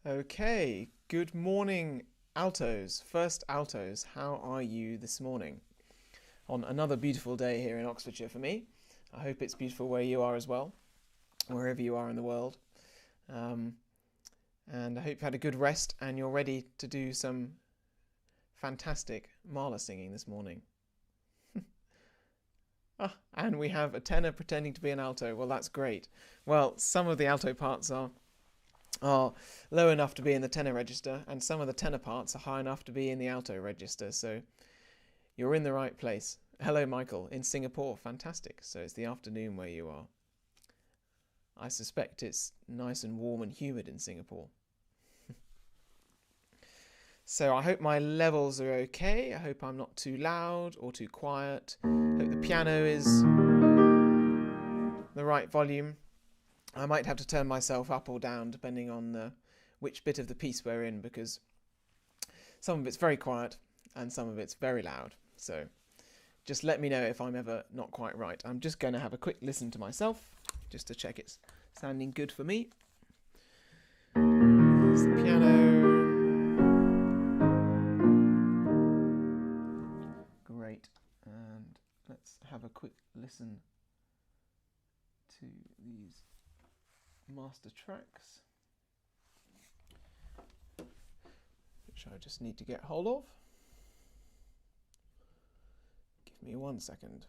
Okay, good morning, altos. First altos, how are you this morning? On another beautiful day here in Oxfordshire for me. I hope it's beautiful where you are as well, wherever you are in the world. And I hope you had a good rest and you're ready to do some fantastic Mahler singing this morning. And we have a tenor pretending to be an alto. Well, that's great. Well, some of the alto parts are low enough to be in the tenor register, and some of the tenor parts are high enough to be in the alto register, so you're in the right place. Hello, Michael, in Singapore. Fantastic. So it's the afternoon where you are. I suspect it's nice and warm and humid in Singapore. So I hope my levels are okay. I hope I'm not too loud or too quiet. I hope the piano is the right volume. I might have to turn myself up or down depending on which bit of the piece we're in, because some of it's very quiet and some of it's very loud. So just let me know if I'm ever not quite right. I'm just going to have a quick listen to myself just to check it's sounding good for me. There's the piano. Great. And let's have a quick listen to these master tracks, which I just need to get hold of. Give me 1 second.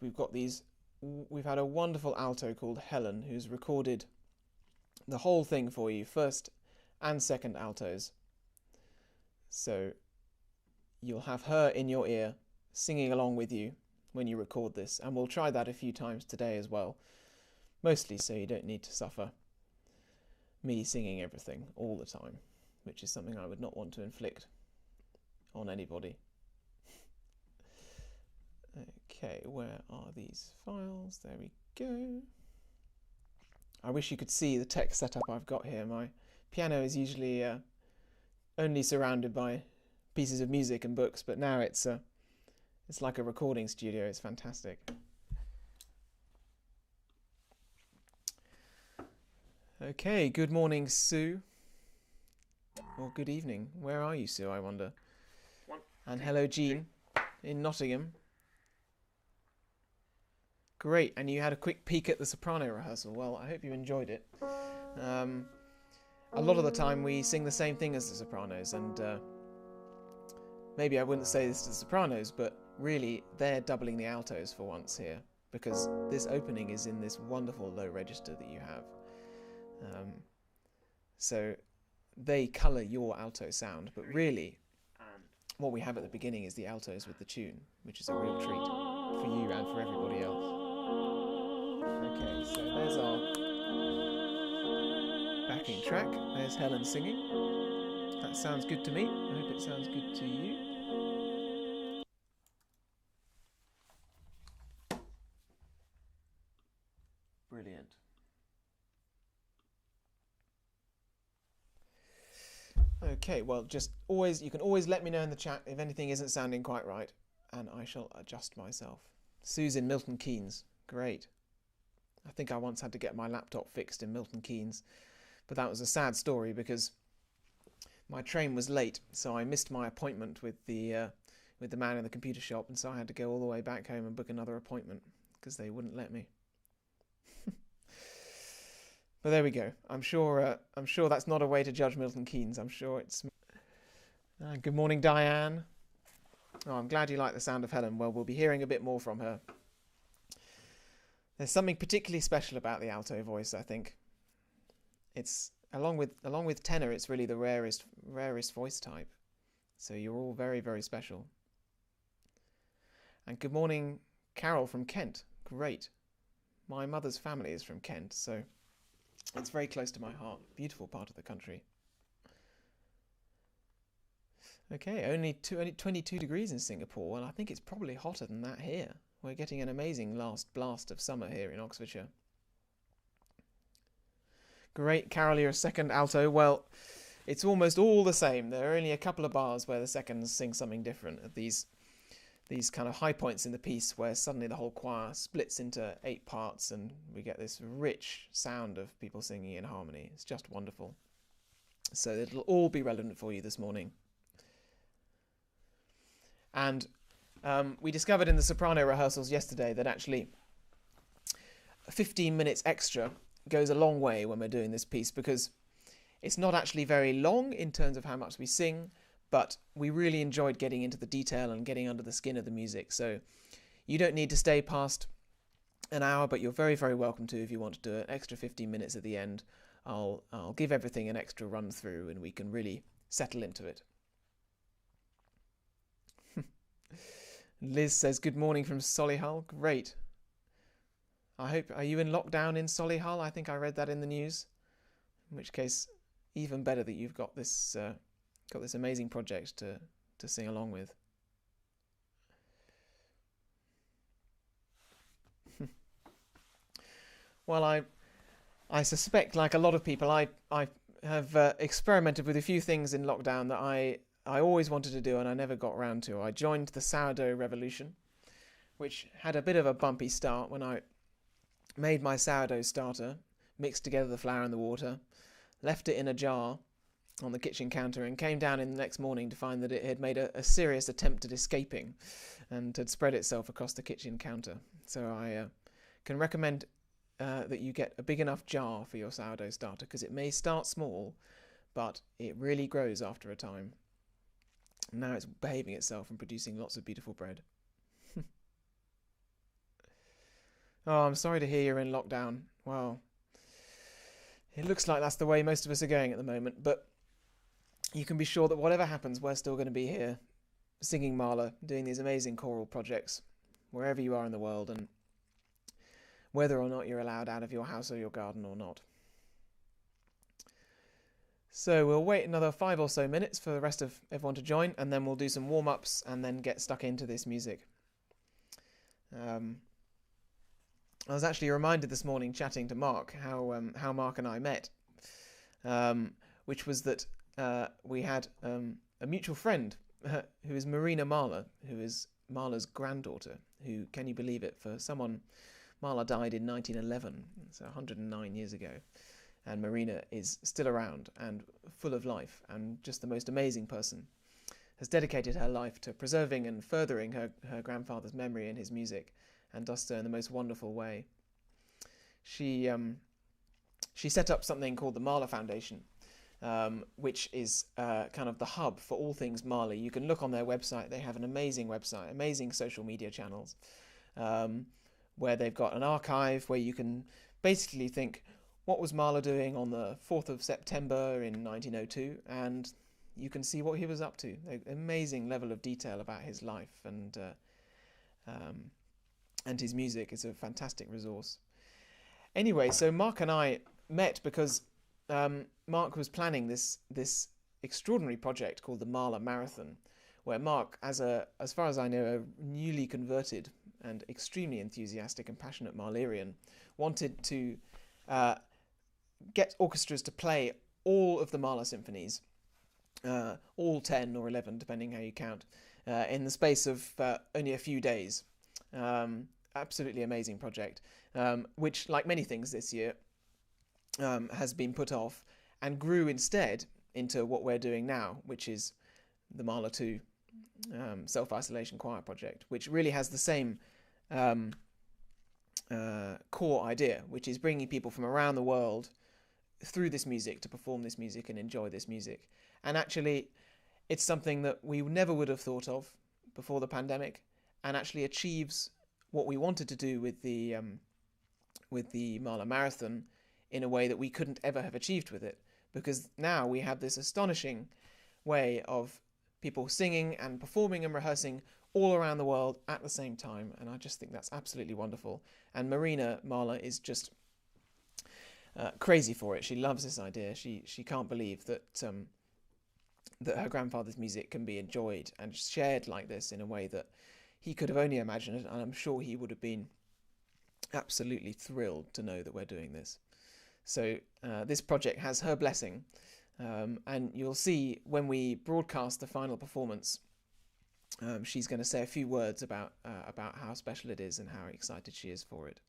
Because we've had a wonderful alto called Helen who's recorded the whole thing for you, first and second altos. So you'll have her in your ear singing along with you when you record this, and we'll try that a few times today as well, mostly so you don't need to suffer me singing everything all the time, which is something I would not want to inflict on anybody. Okay, where are these files? There we go. I wish you could see the tech setup I've got here. My piano is usually only surrounded by pieces of music and books, but now it's like a recording studio. It's fantastic. Okay, good morning, Sue. Or good evening. Where are you, Sue, I wonder? And hello, Jean, in Nottingham. Great, and you had a quick peek at the soprano rehearsal. Well, I hope you enjoyed it. A lot of the time we sing the same thing as the sopranos, and maybe I wouldn't say this to the sopranos, but really they're doubling the altos for once here, because this opening is in this wonderful low register that you have. So they colour your alto sound, but really what we have at the beginning is the altos with the tune, which is a real treat for you and for everybody else. Okay, so there's our backing track. There's Helen singing. That sounds good to me. I hope it sounds good to you. Brilliant. Okay, well, you can always let me know in the chat if anything isn't sounding quite right, and I shall adjust myself. Sue's in Milton Keynes. Great. I think I once had to get my laptop fixed in Milton Keynes, but that was a sad story because my train was late, so I missed my appointment with the man in the computer shop, and so I had to go all the way back home and book another appointment because they wouldn't let me. But there we go. I'm sure that's not a way to judge Milton Keynes. I'm sure it's. Good morning, Diane. Oh, I'm glad you like the sound of Helen. Well, we'll be hearing a bit more from her. There's something particularly special about the alto voice, I think. It's along with tenor, it's really the rarest voice type. So you're all very, very special. And good morning, Carol from Kent. Great. My mother's family is from Kent, so it's very close to my heart. Beautiful part of the country. Okay, only 22 degrees in Singapore. Well, I think it's probably hotter than that here. We're getting an amazing last blast of summer here in Oxfordshire. Great, Carol, you're a second alto. Well, It's almost all the same. There are only a couple of bars where the seconds sing something different. At these kind of high points in the piece where suddenly the whole choir splits into 8 parts and we get this rich sound of people singing in harmony. It's just wonderful. So it'll all be relevant for you this morning. And we discovered in the soprano rehearsals yesterday that actually 15 minutes extra goes a long way when we're doing this piece, because it's not actually very long in terms of how much we sing, but we really enjoyed getting into the detail and getting under the skin of the music. So you don't need to stay past an hour, but you're very, very welcome to if you want to do an extra 15 minutes at the end. I'll give everything an extra run through and we can really settle into it. Liz says, good morning from Solihull. Great. Are you in lockdown in Solihull? I think I read that in the news. In which case, even better that you've got this amazing project to sing along with. Well, I suspect, like a lot of people, I have experimented with a few things in lockdown that I always wanted to do and I never got around to. I joined the sourdough revolution, which had a bit of a bumpy start when I made my sourdough starter, mixed together the flour and the water, left it in a jar on the kitchen counter and came down in the next morning to find that it had made a serious attempt at escaping and had spread itself across the kitchen counter. So I can recommend that you get a big enough jar for your sourdough starter, because it may start small, but it really grows after a time. Now it's behaving itself and producing lots of beautiful bread. Oh, I'm sorry to hear you're in lockdown. Well, it looks like that's the way most of us are going at the moment, but you can be sure that whatever happens, we're still going to be here singing Mahler, doing these amazing choral projects, wherever you are in the world, and whether or not you're allowed out of your house or your garden or not. So we'll wait another 5 or so minutes for the rest of everyone to join, and then we'll do some warm-ups and then get stuck into this music. I was actually reminded this morning, chatting to Mark, how Mark and I met, which was that we had a mutual friend who is Marina Mahler, who is Mahler's granddaughter, who, can you believe it, for someone, Mahler died in 1911, so 109 years ago, and Marina is still around and full of life and just the most amazing person, has dedicated her life to preserving and furthering her grandfather's memory and his music, and does so in the most wonderful way. She set up something called the Mahler Foundation, which is kind of the hub for all things Mahler. You can look on their website. They have an amazing website, amazing social media channels, where they've got an archive where you can basically think, what was Mahler doing on the 4th of September in 1902? And you can see what he was up to. An amazing level of detail about his life and his music is a fantastic resource. Anyway, so Mark and I met because Mark was planning this extraordinary project called the Mahler Marathon, where Mark, as far as I know, a newly converted and extremely enthusiastic and passionate Mahlerian, wanted to get orchestras to play all of the Mahler symphonies, all 10 or 11, depending how you count, in the space of only a few days. Absolutely amazing project, which, like many things this year, has been put off and grew instead into what we're doing now, which is the Mahler 2 self-isolation choir project, which really has the same core idea, which is bringing people from around the world through this music to perform this music and enjoy this music. And actually, it's something that we never would have thought of before the pandemic, and actually achieves what we wanted to do with the Mahler Marathon in a way that we couldn't ever have achieved with it, because now we have this astonishing way of people singing and performing and rehearsing all around the world at the same time, and I just think that's absolutely wonderful. And Marina Mahler is just crazy for it. She loves this idea. She can't believe that that her grandfather's music can be enjoyed and shared like this in a way that he could have only imagined it, and I'm sure he would have been absolutely thrilled to know that we're doing this. So this project has her blessing, And you'll see when we broadcast the final performance, she's going to say a few words about how special it is and how excited she is for it.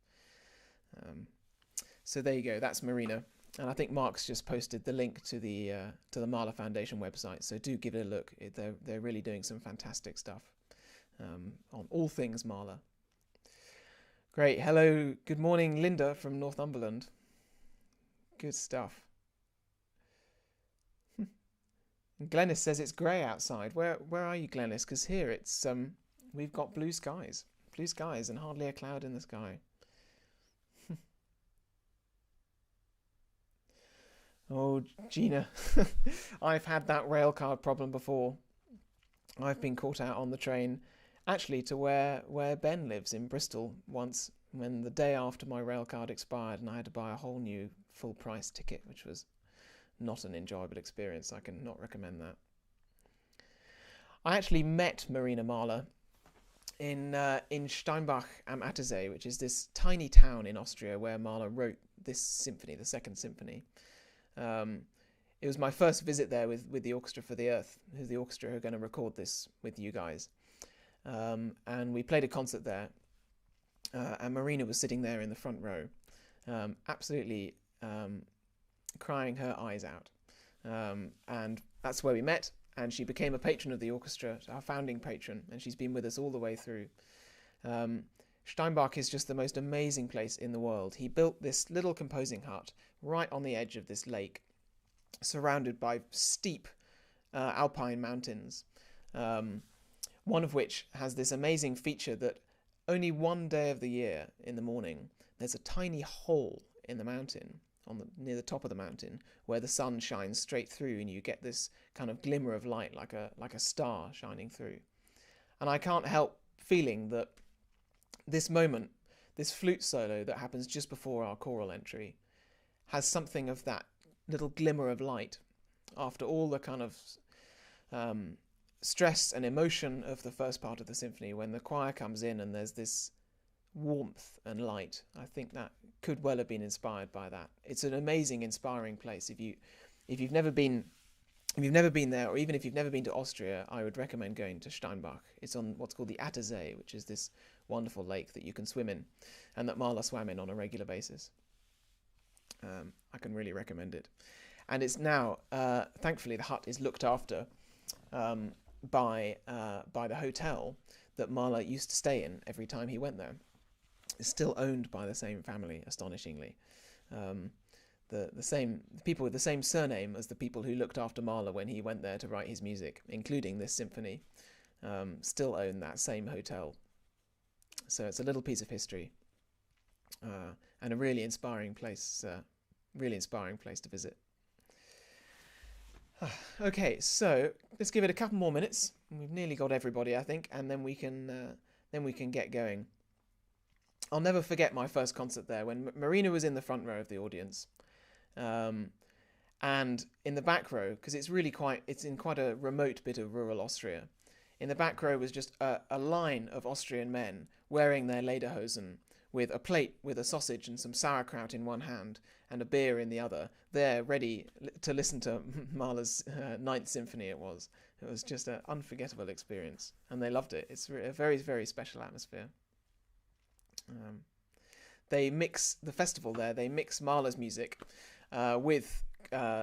So there you go. That's Marina, and I think Mark's just posted the link to the Mahler Foundation website. So do give it a look. They're really doing some fantastic stuff on all things Mahler. Great. Hello. Good morning, Linda from Northumberland. Good stuff. Glennis says it's grey outside. Where are you, Glennis? Because here it's we've got blue skies, and hardly a cloud in the sky. Oh, Gina, I've had that rail card problem before. I've been caught out on the train, actually to where Ben lives in Bristol once, when the day after my rail card expired, and I had to buy a whole new full price ticket, which was not an enjoyable experience. I can not recommend that. I actually met Marina Mahler in Steinbach am Attersee, which is this tiny town in Austria where Mahler wrote this symphony, the Second Symphony. It was my first visit there with the Orchestra for the Earth, who's the orchestra who are going to record this with you guys. And we played a concert there, and Marina was sitting there in the front row, absolutely crying her eyes out. And that's where we met, and she became a patron of the orchestra, our founding patron, and she's been with us all the way through. Steinbach is just the most amazing place in the world. He built this little composing hut right on the edge of this lake, surrounded by steep alpine mountains, one of which has this amazing feature that only one day of the year in the morning there's a tiny hole in the mountain, near the top of the mountain, where the sun shines straight through, and you get this kind of glimmer of light, like a star shining through. And I can't help feeling that this moment, this flute solo that happens just before our choral entry, has something of that little glimmer of light after all the kind of stress and emotion of the first part of the symphony. When the choir comes in and there's this warmth and light, I think that could well have been inspired by that. It's an amazing, inspiring place. If you've never been there, or even if you've never been to Austria, I would recommend going to Steinbach. It's on what's called the Attersee, which is this wonderful lake that you can swim in, and that Mahler swam in on a regular basis. I can really recommend it. And it's now, thankfully, the hut is looked after by the hotel that Mahler used to stay in every time he went there. It's still owned by the same family, astonishingly. The same people with the same surname as the people who looked after Mahler when he went there to write his music, including this symphony, still own that same hotel. So it's a little piece of history, and a really inspiring place to visit. Okay, so let's give it a couple more minutes. We've nearly got everybody, I think, and then we can get going. I'll never forget my first concert there, when Marina was in the front row of the audience, and in the back row, because it's in quite a remote bit of rural Austria. In the back row was just a line of Austrian men wearing their lederhosen, with a plate with a sausage and some sauerkraut in one hand and a beer in the other, there ready to listen to Mahler's Ninth Symphony. It was just an unforgettable experience, and they loved it. It's a very, very special atmosphere. They mix Mahler's music with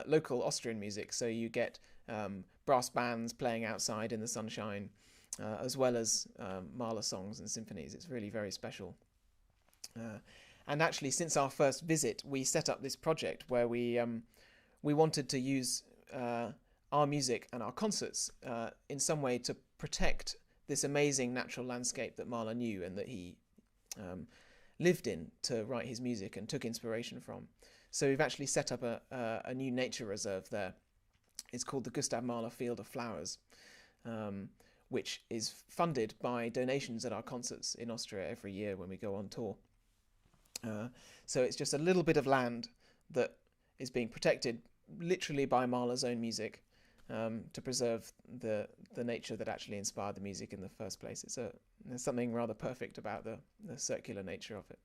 local Austrian music, so you get brass bands playing outside in the sunshine, as well as Mahler songs and symphonies. It's really very special. And actually, since our first visit, we set up this project where we wanted to use our music and our concerts in some way to protect this amazing natural landscape that Mahler knew and that he lived in to write his music and took inspiration from. So we've actually set up a new nature reserve there. It's called the Gustav Mahler Field of Flowers, which is funded by donations at our concerts in Austria every year when we go on tour. So it's just a little bit of land that is being protected literally by Mahler's own music, to preserve the nature that actually inspired the music in the first place. There's something rather perfect about the circular nature of it.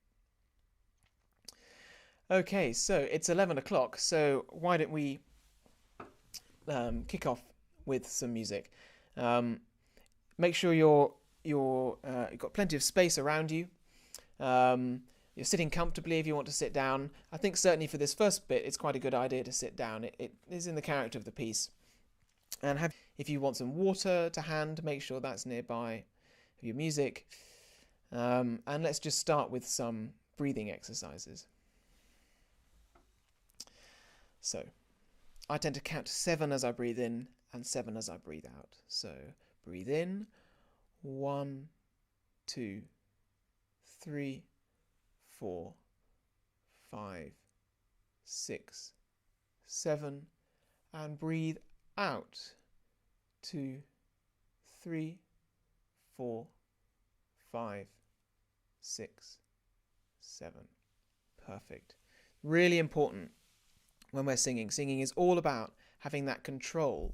Okay, so it's 11 o'clock, so why don't we kick off with some music. Make sure you've got plenty of space around you. You're sitting comfortably if you want to sit down. I think certainly for this first bit, it's quite a good idea to sit down. It is in the character of the piece. And if you want some water to hand, make sure that's nearby your music. And let's just start with some breathing exercises. So, I tend to count 7 as I breathe in and 7 as I breathe out. So, breathe in, 1, 2, 3, 4, 5, 6, 7, and breathe out, 2, 3, 4, 5, 6, 7. Perfect. Really important when we're singing. Singing is all about having that control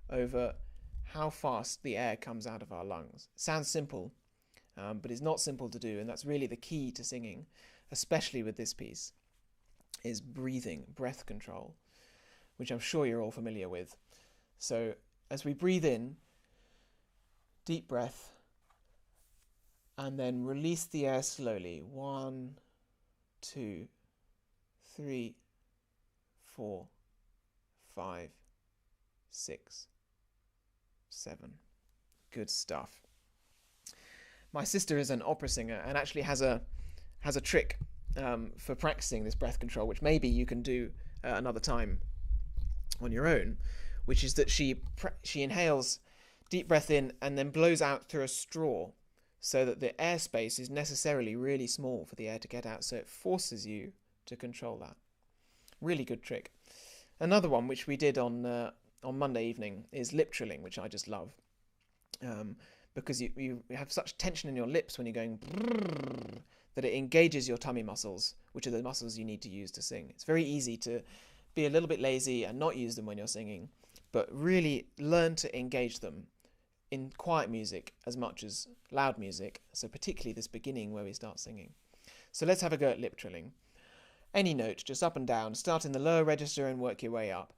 over how fast the air comes out of our lungs. It sounds simple, but it's not simple to do, and that's really the key to singing, especially with this piece, is breathing, breath control, which I'm sure you're all familiar with. So as we breathe in, deep breath, and then release the air slowly. 1, 2, 3, 4, 5, 6, 7. Good stuff. My sister is an opera singer and actually has a trick for practicing this breath control, which maybe you can do another time on your own, which is that she inhales deep breath in and then blows out through a straw, so that the airspace is necessarily really small for the air to get out, so it forces you to control that. Really good trick. Another one which we did on Monday evening is lip trilling, which I just love, because you have such tension in your lips when you're going that it engages your tummy muscles, which are the muscles you need to use to sing. It's very easy to be a little bit lazy and not use them when you're singing, but really learn to engage them in quiet music as much as loud music, so particularly this beginning where we start singing. So let's have a go at lip trilling. Any note, just up and down. Start in the lower register and work your way up.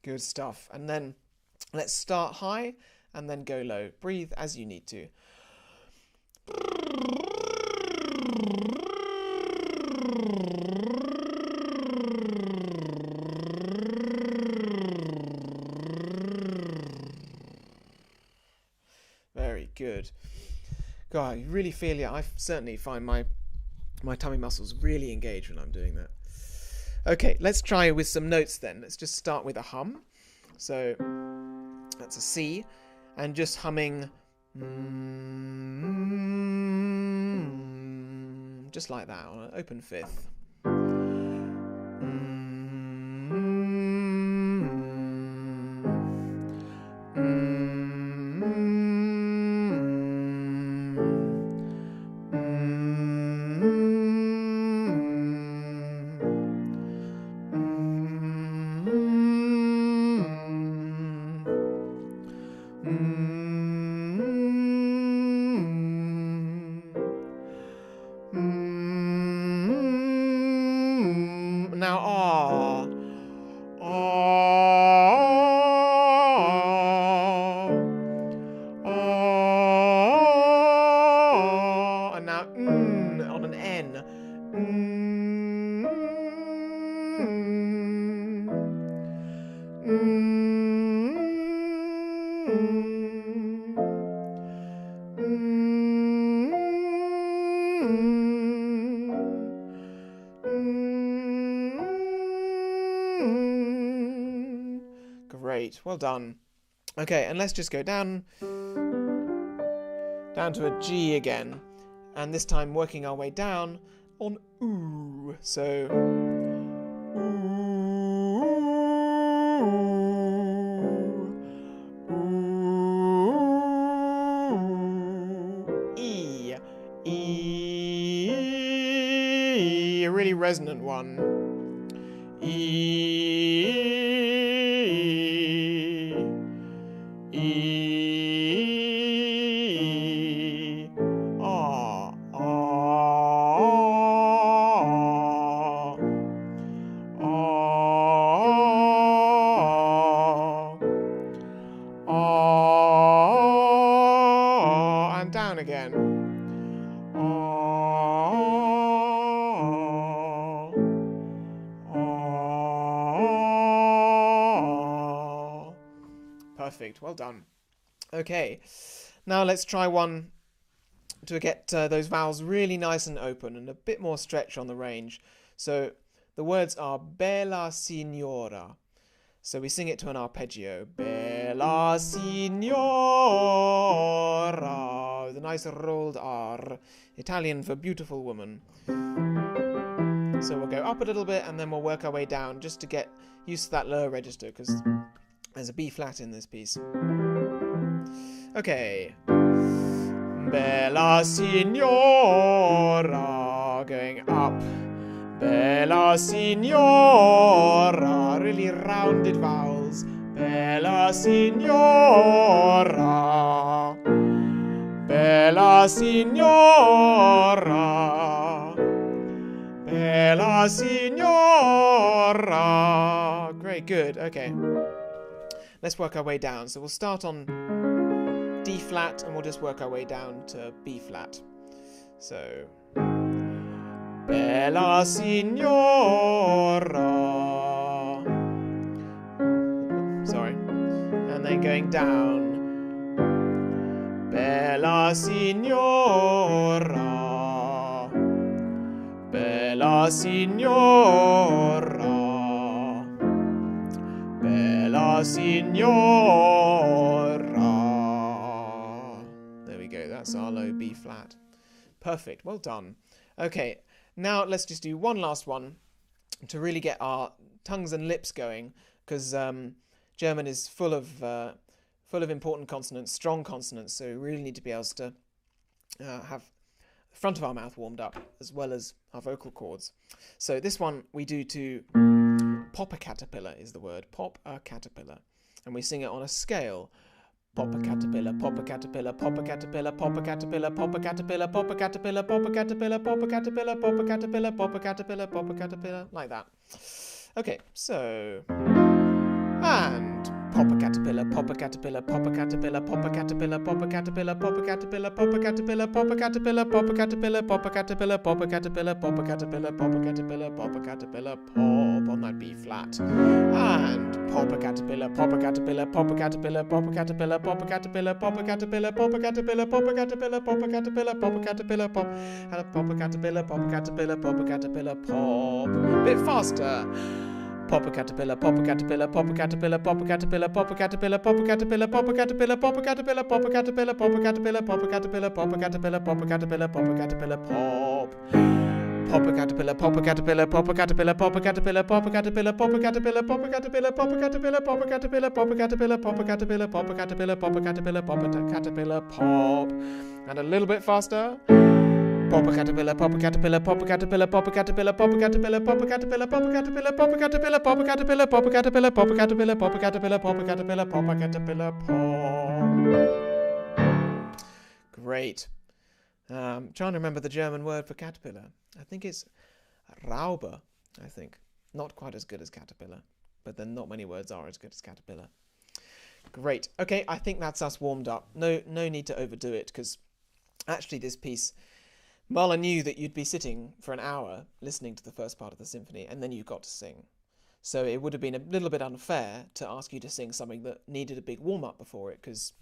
Good stuff. And then let's start high and then go low. Breathe as you need to. Very good. God, you really feel it. I certainly find my tummy muscles really engage when I'm doing that. Okay, let's try with some notes then. Let's just start with a hum. So that's a C, and just humming just like that on an open fifth. Now, ah, and now on an N. Great, well done. Okay, and let's just go down to a G again, and this time working our way down on ooh. So ooh, E, E. really resonant one. E. Ah. Ah. Ah. Ah. And down again. Perfect, well done. Okay, now let's try one to get those vowels really nice and open and a bit more stretch on the range. So the words are bella signora. So we sing it to an arpeggio. Bella signora. With a nice rolled R. Italian for beautiful woman. So we'll go up a little bit and then we'll work our way down just to get used to that lower register because there's a B flat in this piece. Okay. Bella signora. Going up. Bella signora. Really rounded vowels. Bella signora. Bella signora. Bella signora. Great, good. Okay. Let's work our way down. So we'll start on D flat and we'll just work our way down to B flat. So Bella signora. Sorry. And then going down. Bella signora. Bella signora. Bella signora. There we go. That's our low B flat. Perfect. Well done. Okay. Now let's just do one last one to really get our tongues and lips going, because German is full of important consonants, strong consonants, so we really need to be able to have the front of our mouth warmed up as well as our vocal cords. So this one we do to pop a caterpillar is the word, pop a caterpillar, and we sing it on a scale. Pop a caterpillar, pop a caterpillar, pop a caterpillar, pop a caterpillar, pop a caterpillar, pop a caterpillar, pop a caterpillar, pop a caterpillar, pop a caterpillar, pop a caterpillar, pop a caterpillar, like that. Okay, so and pop a caterpillar, pop a caterpillar, pop a caterpillar, pop a caterpillar, pop a caterpillar, pop a caterpillar, pop a caterpillar, pop a caterpillar, pop a caterpillar, pop a caterpillar, pop a caterpillar, pop a caterpillar, pop a caterpillar, pop a caterpillar, pop on that B flat. And pop a caterpillar, pop a caterpillar, pop a caterpillar, pop a caterpillar, pop a caterpillar, pop a caterpillar, pop a caterpillar, pop a caterpillar, pop a caterpillar, pop a caterpillar, pop and pop a caterpillar, pop a caterpillar, pop a caterpillar, pop. Bit faster. Pop a caterpillar, pop a caterpillar, pop a caterpillar, pop a caterpillar, pop a caterpillar, pop a caterpillar, pop a caterpillar, pop a caterpillar, pop a caterpillar, pop a caterpillar, pop a caterpillar, pop a caterpillar, pop a caterpillar, pop a caterpillar, pop. Pop a caterpillar, pop a caterpillar, pop a caterpillar, pop a caterpillar, pop a caterpillar, pop a caterpillar, pop a caterpillar, pop a caterpillar, pop a caterpillar, pop a caterpillar, pop a caterpillar, pop a caterpillar, pop a caterpillar, pop a caterpillar, pop. And a little bit faster. Pop a caterpillar, pop a caterpillar, pop a caterpillar, pop a caterpillar, pop a caterpillar, pop a caterpillar, pop a caterpillar, pop a caterpillar, pop a caterpillar, pop a caterpillar, pop a caterpillar, pop a caterpillar, pop a caterpillar, pop a caterpillar, pop. Great. Trying to remember the German word for caterpillar. I think it's Raupe, I think. Not quite as good as caterpillar, but then not many words are as good as caterpillar. Great. Okay, I think that's us warmed up. No need to overdo it, because actually this piece, Mahler knew that you'd be sitting for an hour listening to the first part of the symphony, and then you got to sing. So it would have been a little bit unfair to ask you to sing something that needed a big warm-up before it, because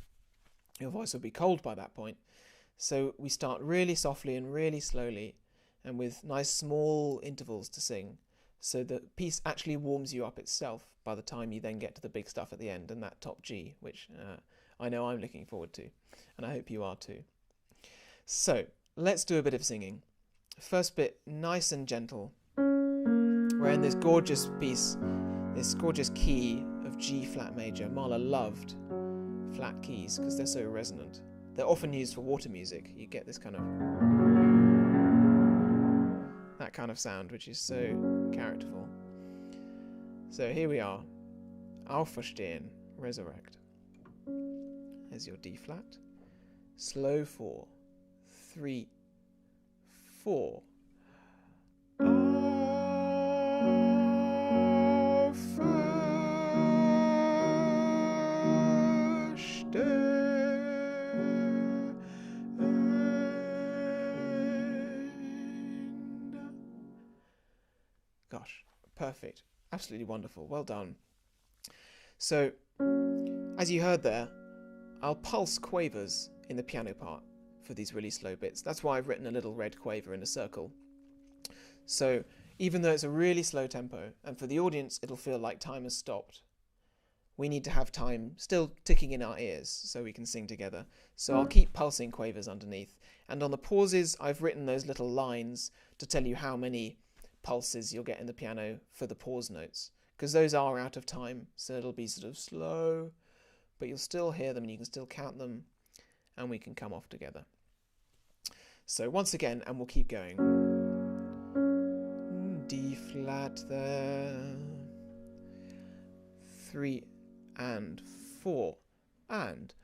your voice would be cold by that point. So we start really softly and really slowly, and with nice small intervals to sing, so the piece actually warms you up itself by the time you then get to the big stuff at the end and that top G, which I know I'm looking forward to, and I hope you are too. So let's do a bit of singing. First bit, nice and gentle. We're in this gorgeous piece, this gorgeous key of G flat major. Mahler loved flat keys because they're so resonant. They're often used for water music. You get this kind of that that kind of sound, which is so characterful. So here we are. Auferstehen, resurrect. There's your D flat. Slow 4, 3, 4. Gosh, perfect. Absolutely wonderful. Well done. So, as you heard there, I'll pulse quavers in the piano part for these really slow bits. That's why I've written a little red quaver in a circle. So, even though it's a really slow tempo, and for the audience it'll feel like time has stopped, we need to have time still ticking in our ears so we can sing together. So I'll keep pulsing quavers underneath. And on the pauses, I've written those little lines to tell you how many pulses you'll get in the piano for the pause notes, because those are out of time, so it'll be sort of slow, but you'll still hear them and you can still count them, and we can come off together. So once again, and we'll keep going. D flat there, 3 and 4, and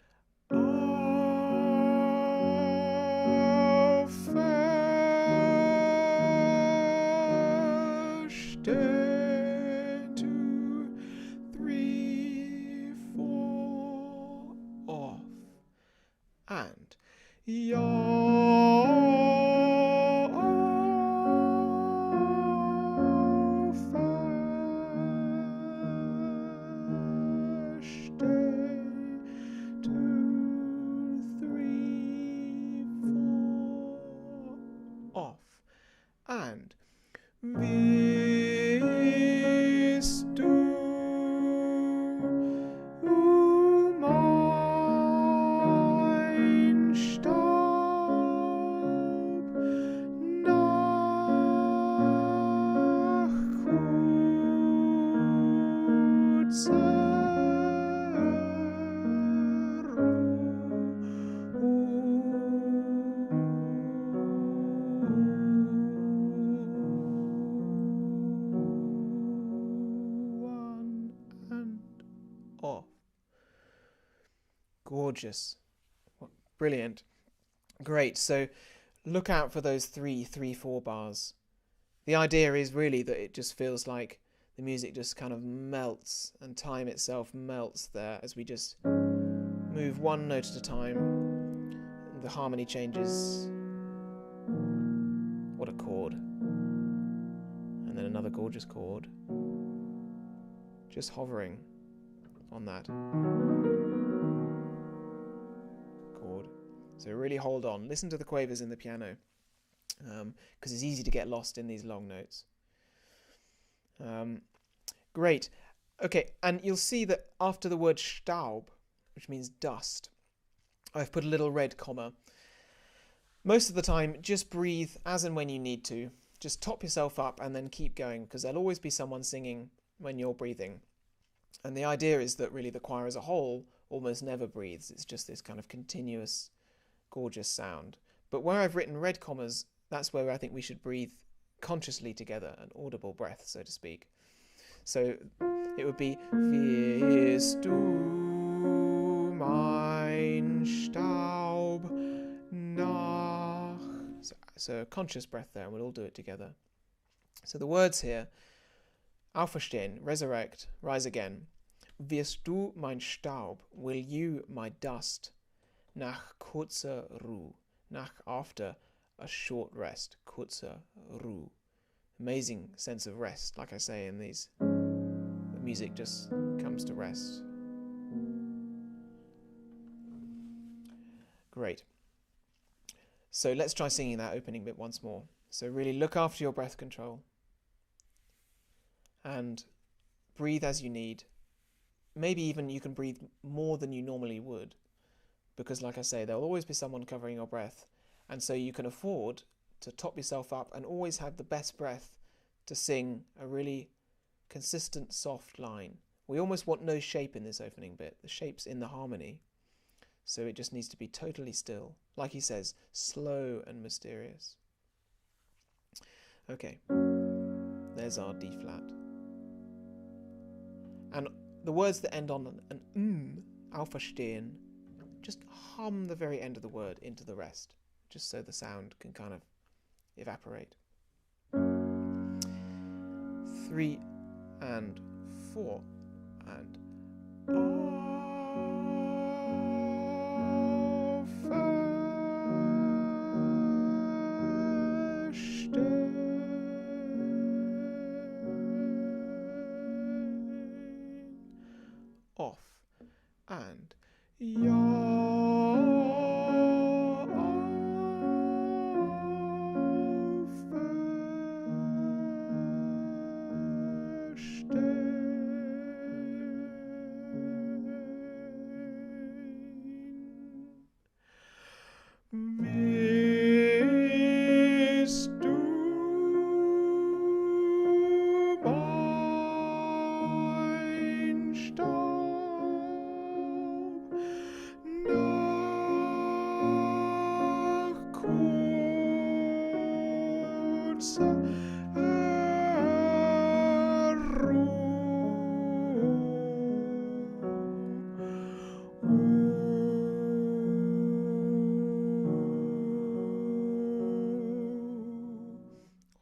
and off, and bist du mein Staub nach kurzer off. Gorgeous. Brilliant. Great. So look out for those 3, 3, 4 bars. The idea is really that it just feels like the music just kind of melts and time itself melts there as we just move one note at a time. The harmony changes. What a chord. And then another gorgeous chord. Just hovering on that chord. So really hold on. Listen to the quavers in the piano, because it's easy to get lost in these long notes. Great. Okay, and you'll see that after the word Staub, which means dust, I've put a little red comma. Most of the time, just breathe as and when you need to. Just top yourself up and then keep going, because there'll always be someone singing when you're breathing. And the idea is that really the choir as a whole almost never breathes. It's just this kind of continuous, gorgeous sound. But where I've written red commas, that's where I think we should breathe consciously together, an audible breath, so to speak. So it would be Wirst du mein Staub nach. So a conscious breath there, and we'll all do it together. So the words here: Auferstehen, resurrect, rise again. Wirst du mein Staub, will you my dust, nach kurzer Ruhe, nach after a short rest, kurzer Ruhe. Amazing sense of rest, like I say in these. The music just comes to rest. Great. So let's try singing that opening bit once more. So really look after your breath control. And breathe as you need. Maybe even you can breathe more than you normally would, because like I say, there'll always be someone covering your breath, and so you can afford to top yourself up and always have the best breath to sing a really consistent, soft line. We almost want no shape in this opening bit. The shape's in the harmony, so it just needs to be totally still. Like he says, slow and mysterious. Okay, there's our D flat. And the words that end on an aufverstehen, just hum the very end of the word into the rest, just so the sound can kind of evaporate. 3 and 4 and off and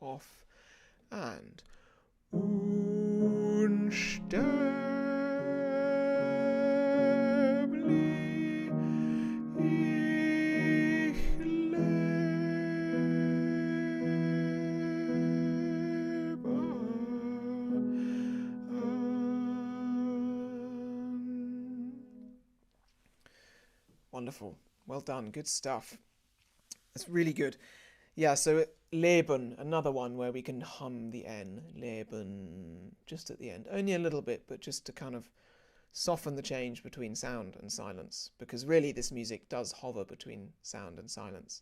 off and unsterblich ich lebe Wonderful. Well done. Good stuff. That's really good. Yeah, so Leben, another one where we can hum the N. Leben, just at the end. Only a little bit, but just to kind of soften the change between sound and silence. Because really this music does hover between sound and silence.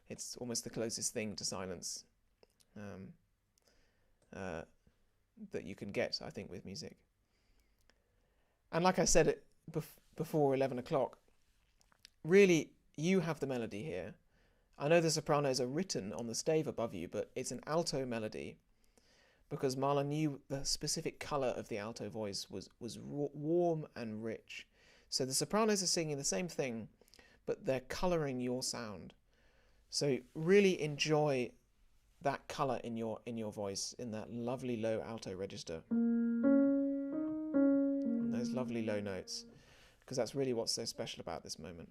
It's almost the closest thing to silence that you can get, I think, with music. And like I said before 11 o'clock, really, you have the melody here. I know the sopranos are written on the stave above you, but it's an alto melody because Mahler knew the specific colour of the alto voice was warm and rich. So the sopranos are singing the same thing, but they're colouring your sound. So really enjoy that colour in your voice, in that lovely low alto register. And those lovely low notes, because that's really what's so special about this moment.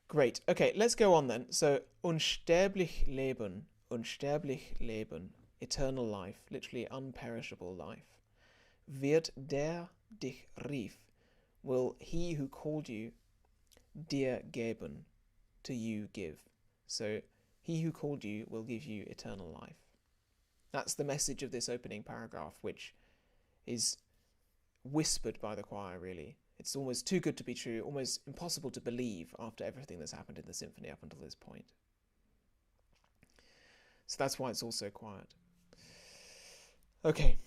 Great. Okay, let's go on then. So, unsterblich leben, eternal life, literally unperishable life. Wird der dich rief, will he who called you dir geben, to you give. So, he who called you will give you eternal life. That's the message of this opening paragraph, which is whispered by the choir, really. It's almost too good to be true, almost impossible to believe after everything that's happened in the symphony up until this point. So that's why it's all so quiet. Okay,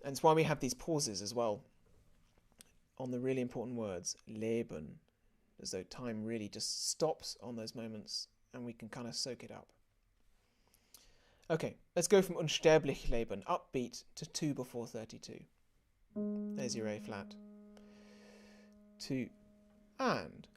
and it's why we have these pauses as well on the really important words, Leben, as though time really just stops on those moments and we can kind of soak it up. Okay, let's go from unsterblich leben, upbeat, to 2 before 32. There's your A flat. 2 and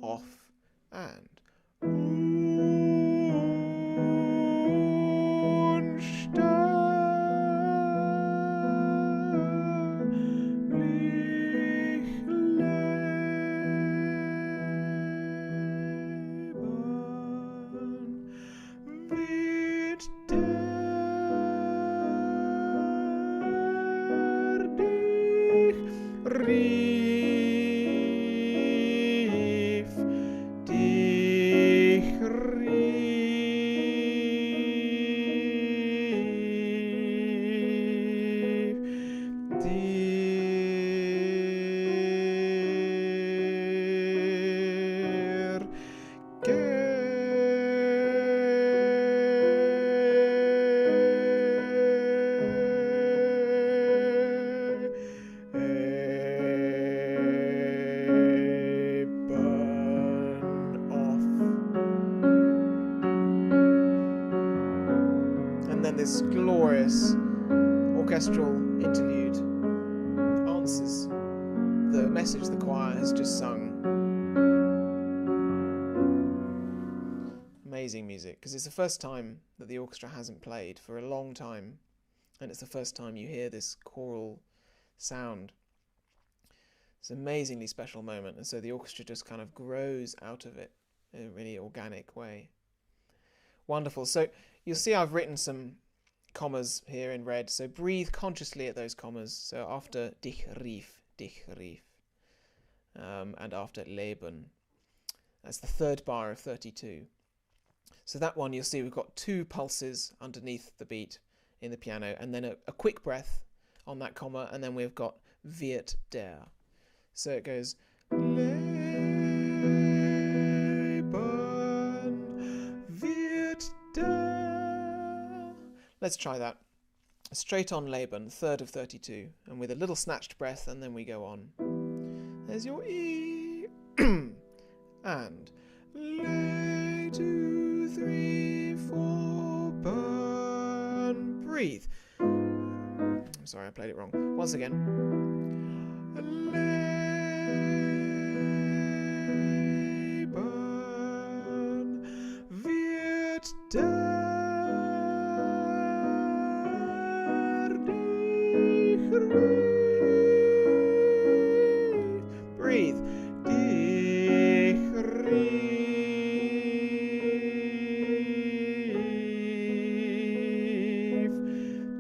off and unsterblich this orchestral interlude answers the message the choir has just sung. Amazing music, because it's the first time that the orchestra hasn't played for a long time, and it's the first time you hear this choral sound. It's an amazingly special moment, and so the orchestra just kind of grows out of it in a really organic way. Wonderful. So you'll see I've written some commas here in red, so breathe consciously at those commas. So after dich rief, and after Leben. That's the third bar of 32. So that one, you'll see we've got 2 pulses underneath the beat in the piano, and then a quick breath on that comma, and then we've got wird der. So it goes Leben wird der. Let's try that. Straight on Leben, third of 32, and with a little snatched breath, and then we go on. There's your E. And lay 2, 3, 4, burn, breathe. I'm sorry, I played it wrong. Once again. Leben wird der dich rief. Breathe. Dich rief.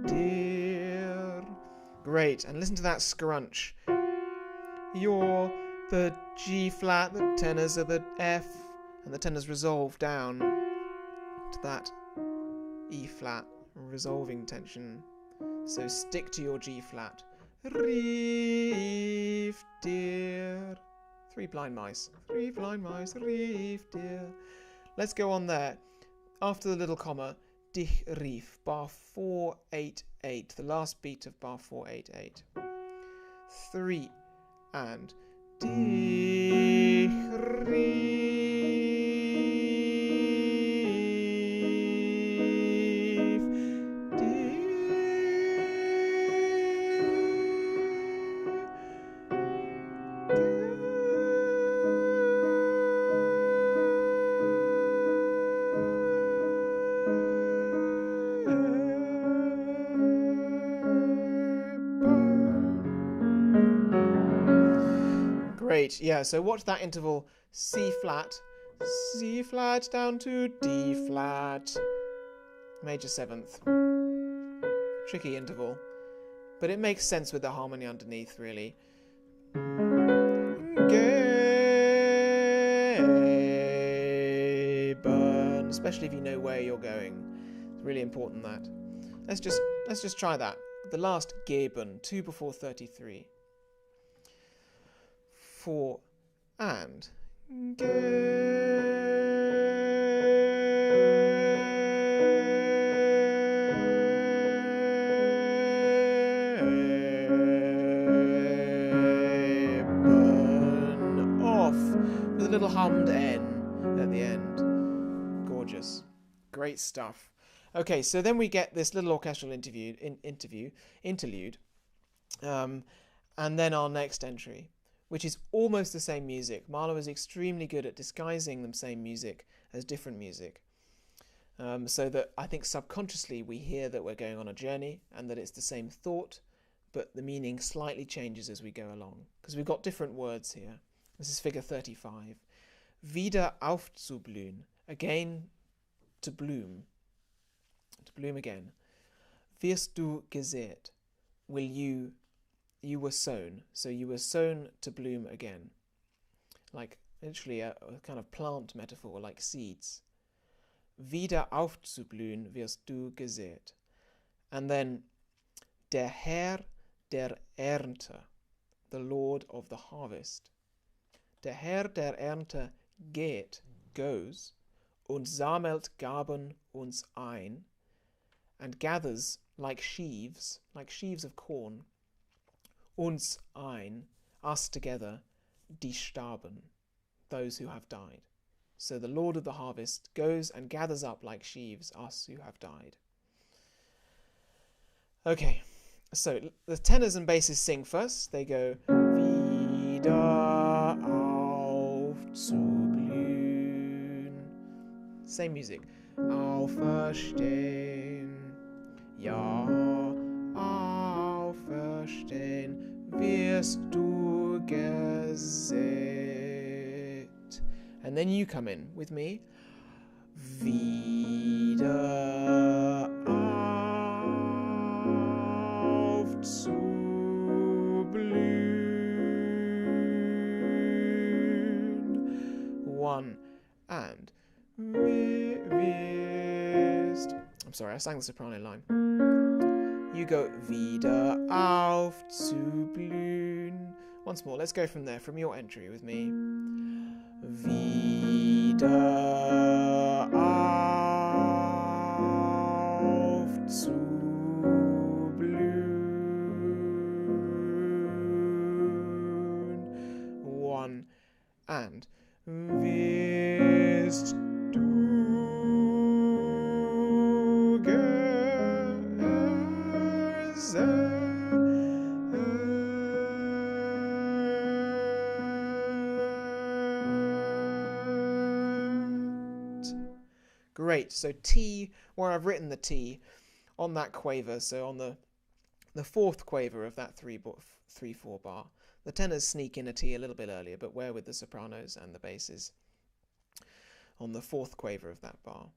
Dir. Great. And listen to that scrunch. You're the G flat, the tenors are the F, and the tenors resolve down to that E flat, resolving tension. So stick to your G flat. Rief dir. 3 blind mice. 3 blind mice. Rief dir. Let's go on there. After the little comma, dich rief, bar 488, the last beat of bar 488. 3 and dich rief, Great, yeah, so watch that interval C flat down to D flat, major 7th. Tricky interval, but it makes sense with the harmony underneath, really. Geben, especially if you know where you're going. It's really important that. Let's just try that. The last geben, 2 before 33. 4 and geben off with a little hummed N at the end. Gorgeous. Great stuff. Okay, so then we get this little orchestral interlude, and then our next entry, which is almost the same music. Mahler was extremely good at disguising the same music as different music. So that I think subconsciously we hear that we're going on a journey and that it's the same thought, but the meaning slightly changes as we go along. Because we've got different words here. This is figure 35. Wieder aufzublühen. Again, to bloom. To bloom again. Wirst du gesät. Will you were sown, so you were sown to bloom again. Like, literally a kind of plant metaphor, like seeds. Wieder aufzublühen wirst du gesät. And then, der Herr der Ernte, the Lord of the harvest. Der Herr der Ernte geht, goes, und sammelt Gaben uns ein, and gathers like sheaves of corn, uns ein, us together, die starben, those who have died. So the Lord of the harvest goes and gathers up like sheaves us who have died. Okay, so the tenors and basses sing first. They go wieder aufzublühen. Same music. Auferstehen. Ja, auferstehen wirst du gesät. And then you come in with me. Wieder aufzublühen. One and wirst. I'm sorry, I sang the soprano line. You go wieder aufzublühen. Once more, let's go from there, from your entry with me. Wieder aufzublühen. One and wirst du gesät. Great. So T, where I've written the T, on that quaver, so on the fourth quaver of that 3/4 bar, the tenors sneak in a T a little bit earlier, but where with the sopranos and the basses on the fourth quaver of that bar.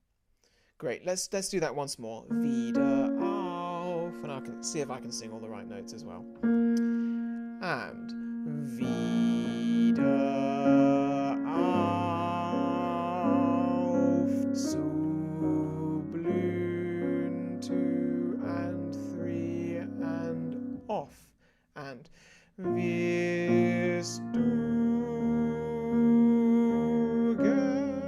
Great. Let's do that once more. Wieder auf, and I can see if I can sing all the right notes as well. And wieder aufzublühen, 2 and 3 and off, and wirst du gesät.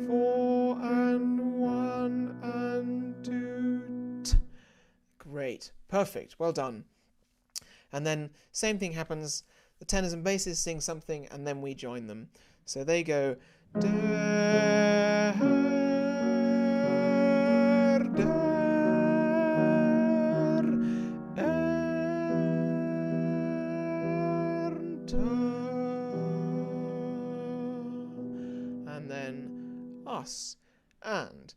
4 and 1 and 2. Great. Perfect. Well done. And then same thing happens. The tenors and basses sing something and then we join them. So they go der, and then us and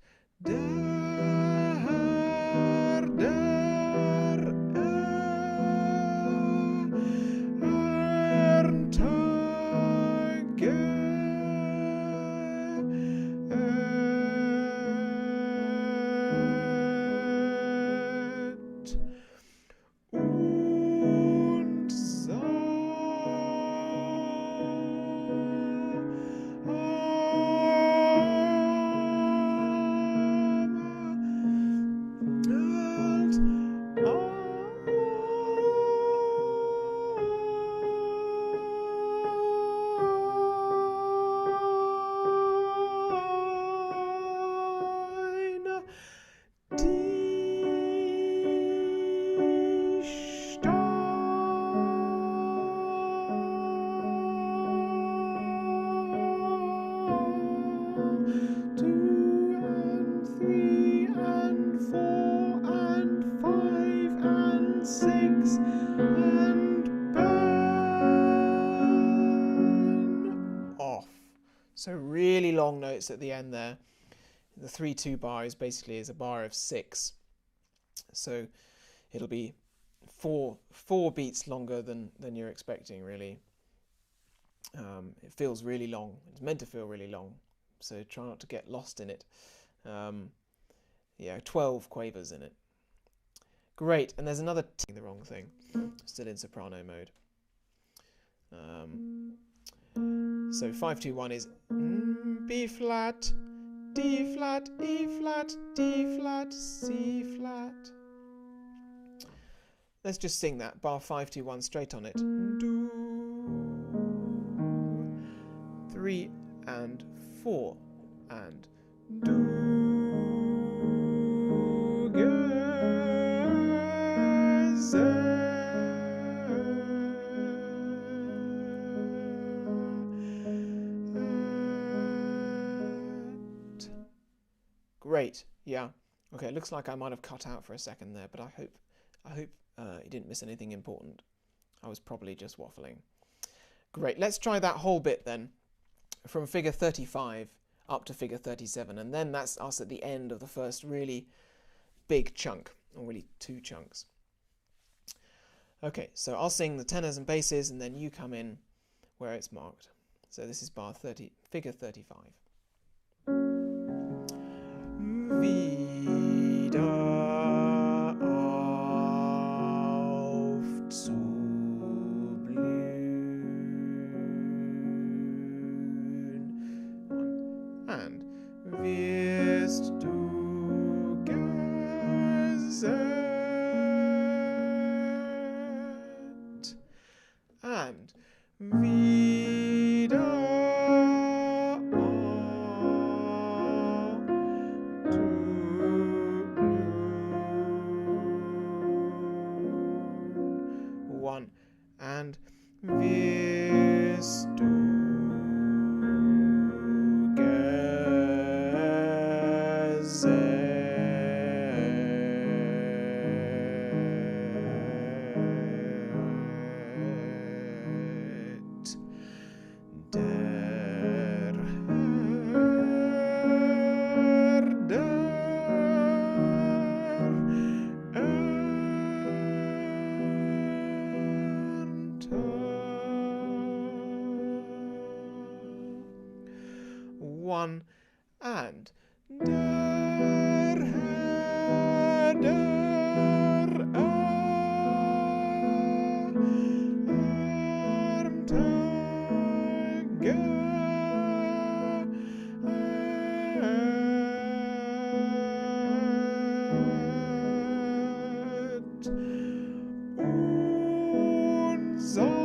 so really long notes at the end there. The 3/2 bar is basically a bar of 6. So it'll be four beats longer than you're expecting, really. It feels really long. It's meant to feel really long. So try not to get lost in it. 12 quavers in it. Great. And there's another the wrong thing. Still in soprano mode. So 5-2-1 is B flat, D flat, E flat, D flat, C flat. Let's just sing that bar 5-2-1 straight on it. Do, 3 and 4 and do. great. Yeah. Okay, it looks like I might have cut out for a second there, but I hope you didn't miss anything important. I was probably just waffling. Great. Let's try that whole bit then, from figure 35 up to figure 37, and then that's us at the end of the first really big chunk, or really two chunks. Okay, so I'll sing the tenors and basses, and then you come in where it's marked. So this is bar 30, figure 35. Wieder auf zu blühen. And wirst du gesät. And wieder one, and wirst du gesät. Der one, and der Herr der Ernte unser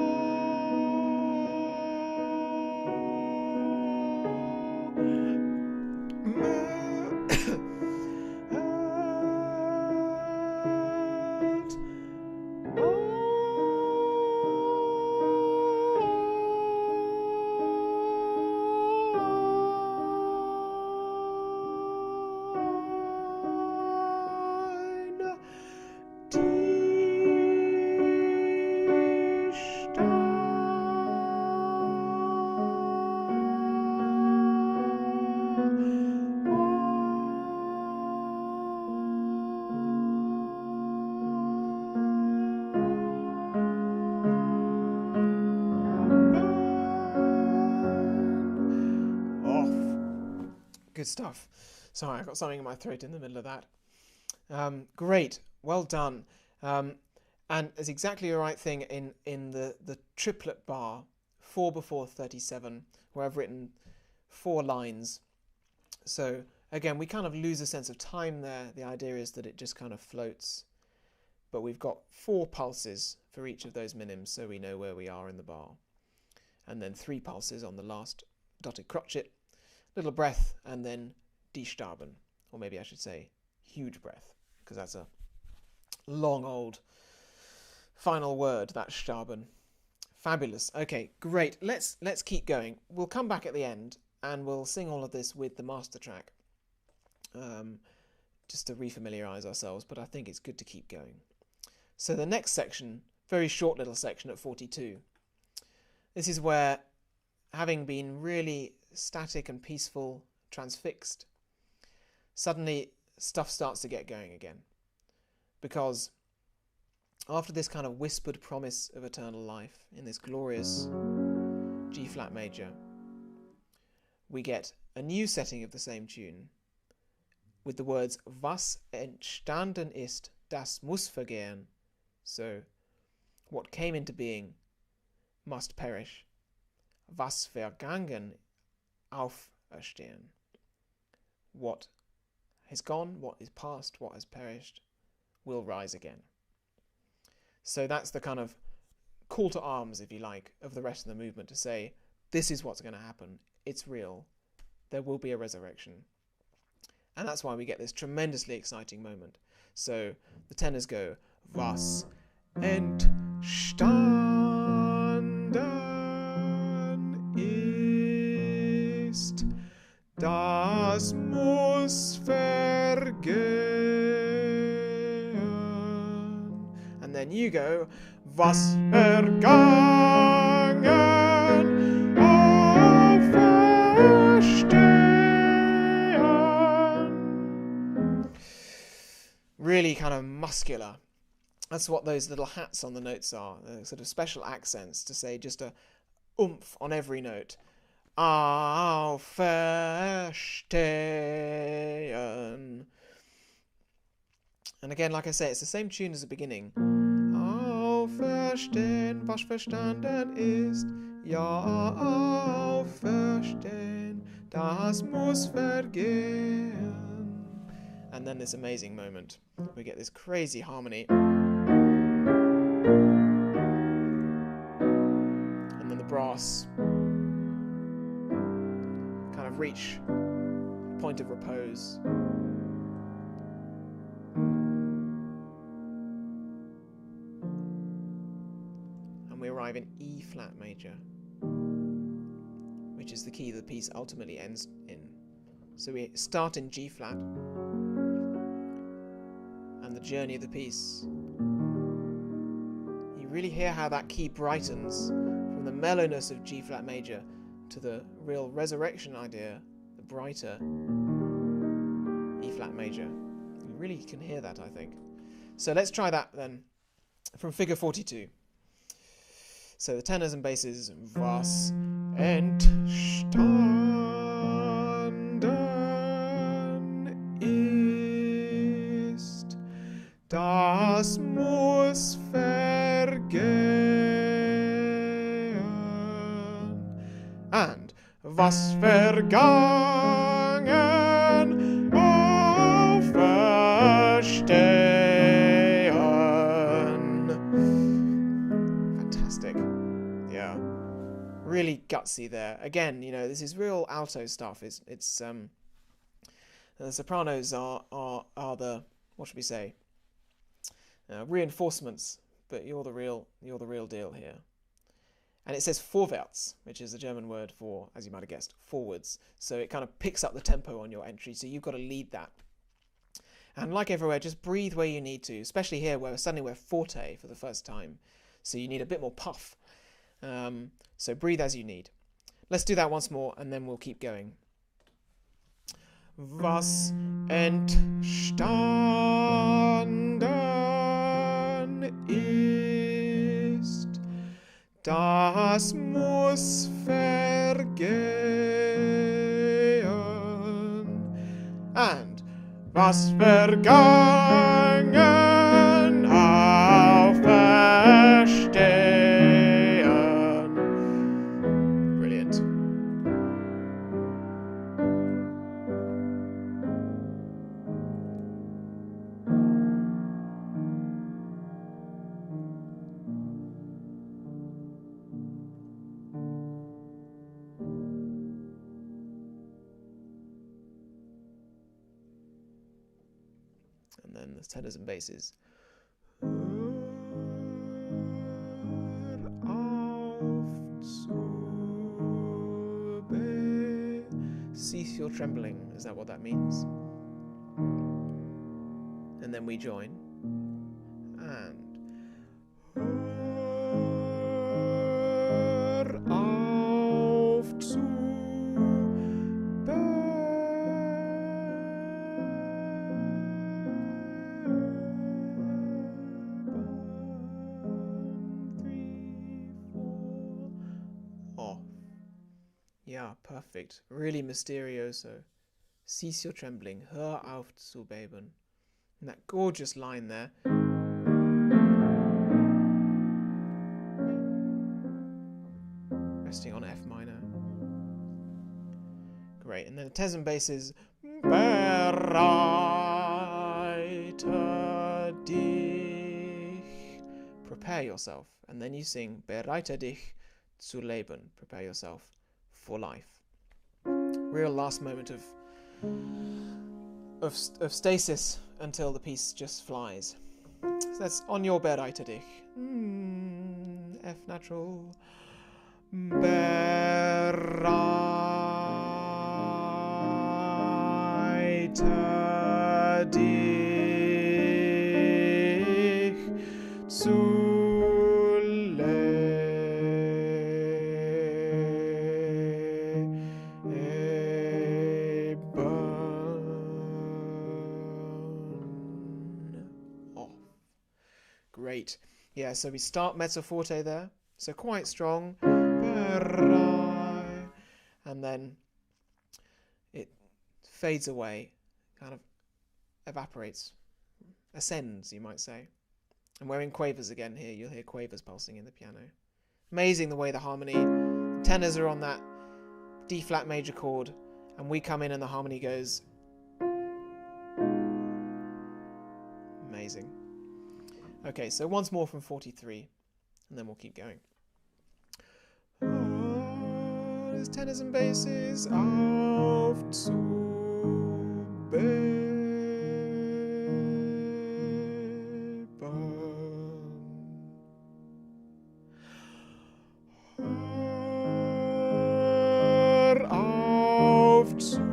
Good stuff. Sorry, I got something in my throat in the middle of that. Great, well done. And it's exactly the right thing in the triplet bar, 4 before 37, where I've written 4 lines. So again, we kind of lose a sense of time there. The idea is that it just kind of floats. But we've got 4 pulses for each of those minims, so we know where we are in the bar. And then 3 pulses on the last dotted crotchet. Little breath, and then die Starben, or maybe I should say huge breath, because that's a long old final word, that Starben. Fabulous. Okay, great. Let's keep going. We'll come back at the end and we'll sing all of this with the master track, just to refamiliarize ourselves, but I think it's good to keep going. So the next section, very short little section at 42. This is where, having been really static and peaceful, transfixed, suddenly stuff starts to get going again. Because after this kind of whispered promise of eternal life in this glorious G-flat major, we get a new setting of the same tune with the words Was entstanden ist, das muss vergehen. So, what came into being must perish. Was vergangen auferstehen. What has gone, what is past, what has perished, will rise again. So that's the kind of call to arms, if you like, of the rest of the movement, to say, this is what's going to happen. It's real. There will be a resurrection. And that's why we get this tremendously exciting moment. So the tenors go, Was entstanden ist, das muss vergehen. vergehen. And then you go, was vergangen, auferstehen. Really kind of muscular. That's what those little hats on the notes are, sort of special accents to say just a oomph on every note. Auferstehen. And again, like I say, it's the same tune as the beginning. Auferstehen, was verstanden ist, ja, auferstehen, das muss vergehen. And then this amazing moment. We get this crazy harmony. And then the brass kind of reach a point of repose. And we arrive in E flat major, which is the key the piece ultimately ends in. So we start in G flat, and the journey of the piece. You really hear how that key brightens from the mellowness of G flat major to the real resurrection idea, the brighter E flat major. You really can hear that, I think. So let's try that then from figure 42. So the tenors and basses, was entstanden ist, das muss vergehen. And was vergangen, auferstehen. Fantastic. Yeah. Really gutsy there. Again, you know, this is real alto stuff. It's the sopranos are the, what should we say, reinforcements, but you're the real deal here. And it says vorwärts, which is the German word for, as you might have guessed, forwards. So it kind of picks up the tempo on your entry, so you've got to lead that. And like everywhere, just breathe where you need to, especially here where suddenly we're forte for the first time. So you need a bit more puff. So breathe as you need. Let's do that once more, and then we'll keep going. Was entstanden ist, das muss vergehen. And was vergangen, auferstehen. Brilliant. And then the tenors and basses. Cease your trembling, is that what that means? And then we join. And hör auf zu Yeah, perfect. Really mysterioso. Cease your trembling. Hör auf zu beben. And that gorgeous line there. Resting on F minor. Great. And then the tenors and basses. Bereite dich. Prepare yourself. And then you sing Bereite dich zu leben. Prepare yourself for life. Real last moment of stasis until the piece just flies. So that's on your Bereite dich. F natural. Bereite dich zu Great. Yeah, so we start mezzo forte there, so quite strong, and then it fades away, kind of evaporates, ascends, you might say. And we're in quavers again here. You'll hear quavers pulsing in the piano. Amazing the way the harmony, tenors are on that D flat major chord, and we come in and the harmony goes. Amazing. Okay, so once more from 43, and then we'll keep going. There's tenors and basses. Auf zu beben. Hör auf zu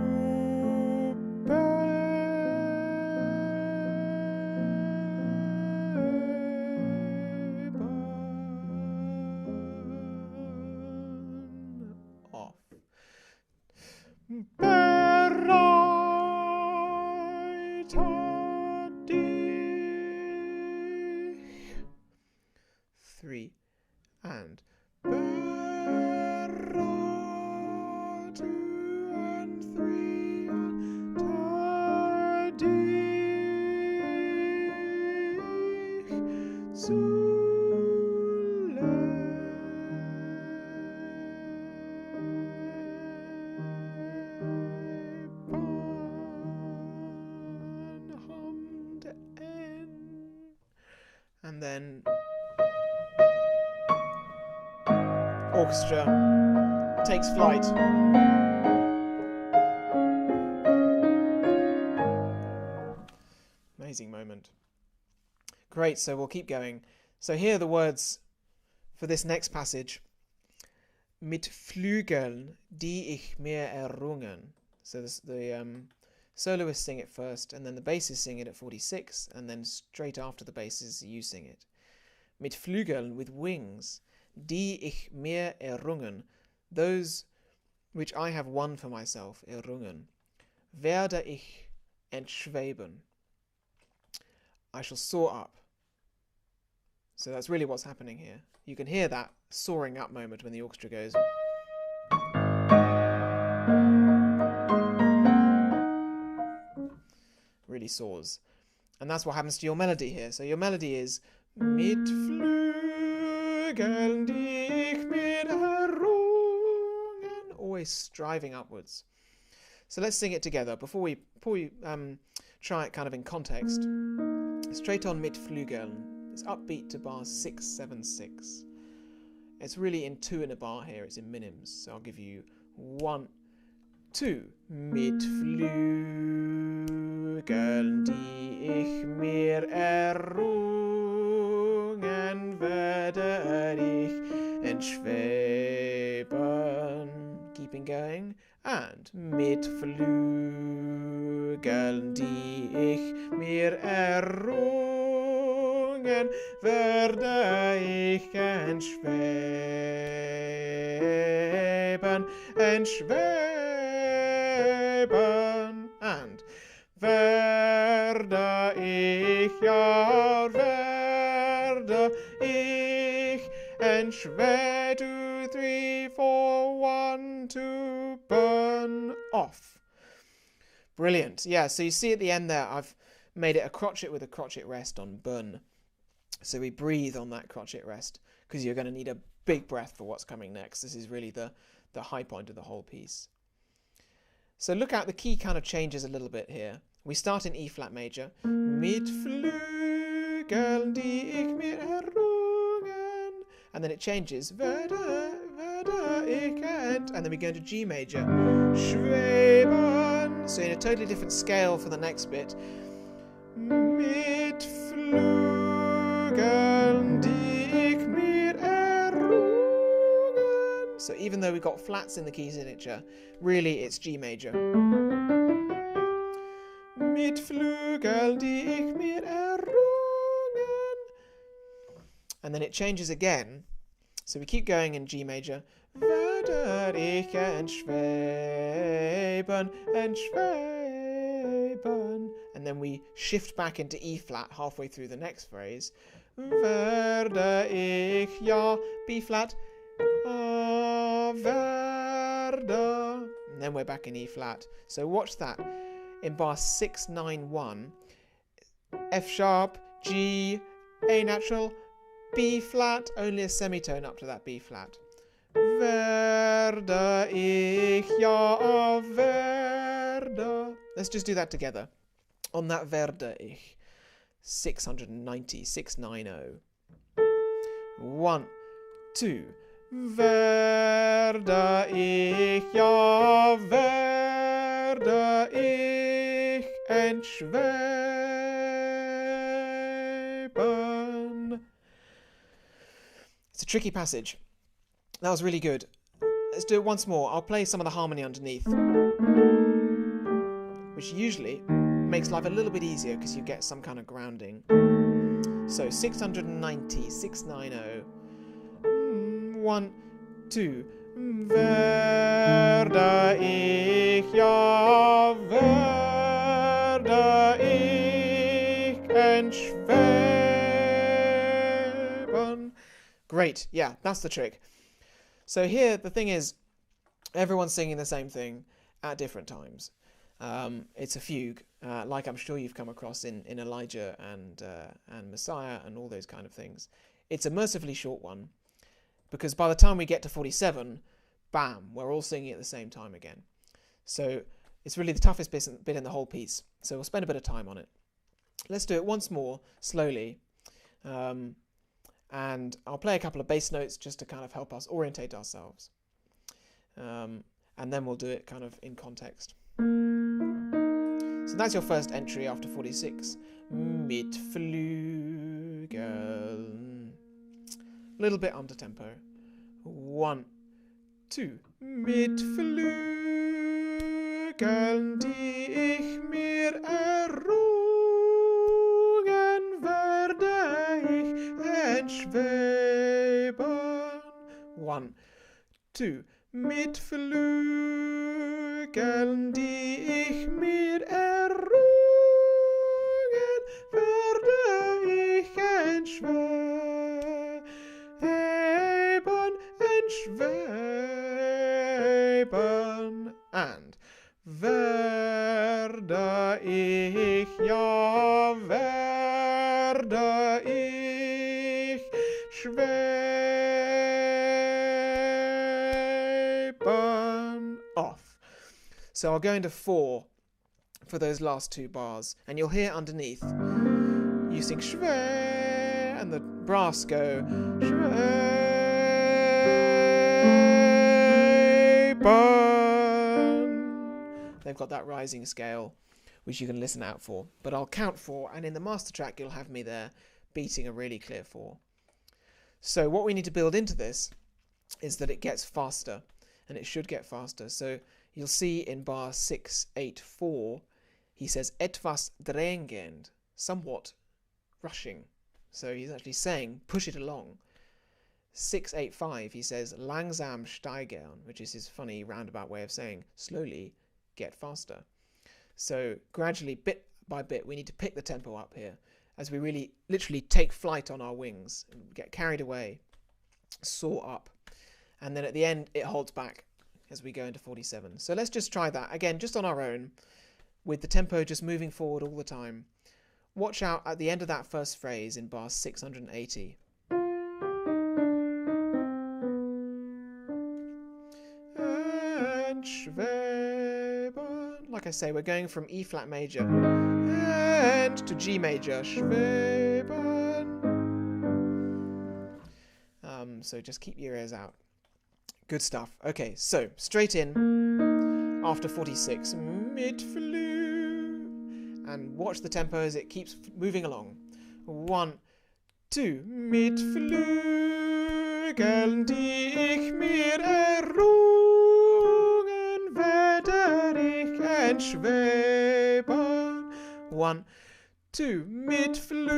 Three and two and three and and then orchestra takes flight. Amazing moment. Great, so we'll keep going. So here are the words for this next passage. Mit Flügeln, die ich mir errungen. So the soloists sing it first, and then the basses sing it at 46, and then straight after the basses you sing it. Mit Flügeln, with wings, die ich mir errungen, those which I have won for myself, errungen, werde ich entschweben. I shall soar up. So that's really what's happening here. You can hear that soaring up moment when the orchestra goes. Really soars. And that's what happens to your melody here. So your melody is mit Flügeln, die ich mir errungen, always striving upwards. So let's sing it together before we try it kind of in context. Straight on mit Flügeln. It's upbeat to bar 6, 7, 6. It's really in 2 in a bar here. It's in minims. So I'll give you 1, 2. Mit Flügeln, die ich mir errungen, werde ich entschweben. Keeping going. And mit Flügeln, die ich mir errungen, werde ich entschweben, entschweben. And werde ich, ja, werde ich entschweben. 2, 3, 4, 1, 2, burn off. Brilliant. Yeah, so you see at the end there, I've made it a crotchet with a crotchet rest on burn. So we breathe on that crotchet rest, because you're going to need a big breath for what's coming next. This is really the high point of the whole piece. So look out, the key kind of changes a little bit here. We start in E flat major. Mit Flügeln, die ich mir errungen. And then it changes. Werde ich and then we go into G major. Schweben. So in a totally different scale for the next bit. Mit Flügeln, die ich mir errungen. So even though we've got flats in the key signature, really it's G major. Mit mit Flügeln, die ich mir errungen. And then it changes again. So we keep going in G major. Werde ich entschweben, entschweben. And then we shift back into E flat halfway through the next phrase. Werde ich, ja, B flat, werde. And then we're back in E flat. So watch that. In bar 691, F sharp, G, A natural, B flat, only a semitone up to that B flat. Werde ich, ja, werde. Let's just do that together. On that werde ich. 690, 690. 1, 2. Werde ich, ja, werde ich entschweben. It's a tricky passage. That was really good. Let's do it once more. I'll play some of the harmony underneath, which usually makes life a little bit easier because you get some kind of grounding. So 690, 690. 1, 2. Werde ich, ja, werde ich entschweben. Great, yeah, that's the trick. So here, the thing is, everyone's singing the same thing at different times. It's a fugue, like I'm sure you've come across in Elijah and Messiah and all those kind of things. It's a mercifully short one, because by the time we get to 47, bam, we're all singing at the same time again. So it's really the toughest bit in the whole piece. So we'll spend a bit of time on it. Let's do it once more, slowly. And I'll play a couple of bass notes just to kind of help us orientate ourselves. And then we'll do it kind of in context. So that's your first entry after 46. Mit Flügeln. A little bit under tempo. 1, 2. Mit Flügeln, die ich mir errungen, werde ich entschweben. 1, 2. Mit Flügeln, die ich mir errungen, werde ich entschweben, entschweben. And werde ich, ja, werde ich schweben. Off. So I'll go into 4 for those last 2 bars, and you'll hear underneath you sing schwe, and the brass go schweben. They've got that rising scale, which you can listen out for. But I'll count 4, and in the master track you'll have me there beating a really clear 4. So what we need to build into this is that it gets faster, and it should get faster. So you'll see in bar 684, he says etwas drängend, somewhat rushing. So he's actually saying, push it along. 685, he says langsam steigern, which is his funny roundabout way of saying slowly get faster. So gradually, bit by bit, we need to pick the tempo up here as we really literally take flight on our wings and get carried away, soar up. And then at the end, it holds back as we go into 47. So let's just try that again, just on our own, with the tempo just moving forward all the time. Watch out at the end of that first phrase in bar 680. And schweben. Like I say, we're going from E flat major and to G major. Schweben. So just keep your ears out. Good stuff. Okay, so straight in after 46. Mit Flü. And watch the tempo as it keeps moving along. 1, 2. Mit Flügeln, die ich mir errungen, werde ich entschweben. 1, 2. Mit Flügeln,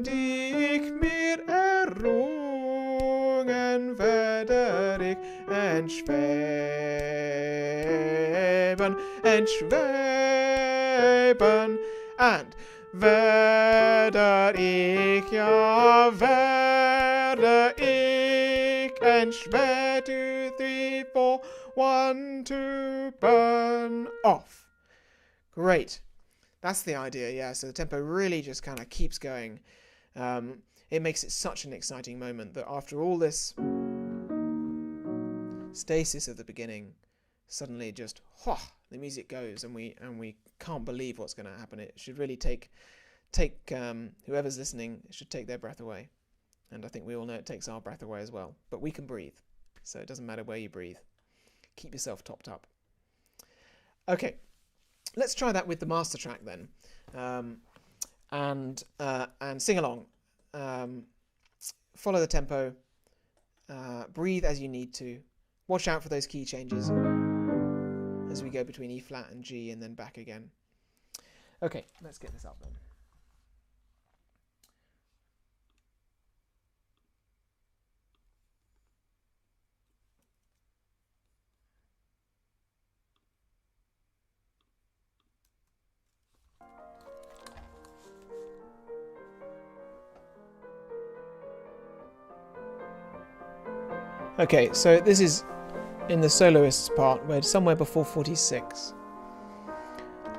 die ich mir errungen, werde ich entschweben, entschweben. And werde ich, ja, werde ich entschweben. 2, 3, 4, 1, 2, burn off. Great. That's the idea, yeah. So the tempo really just kind of keeps going. It makes it such an exciting moment that after all this stasis at the beginning, suddenly just the music goes, and we can't believe what's going to happen. It should really take whoever's listening, it should take their breath away. And I think we all know it takes our breath away as well. But we can breathe, so it doesn't matter where you breathe. Keep yourself topped up. Okay, let's try that with the master track then, and sing along. Follow the tempo. Breathe as you need to. Watch out for those key changes as we go between E flat and G and then back again. Okay, let's get this up then. Okay, so this is in the soloist's part, where somewhere before 46.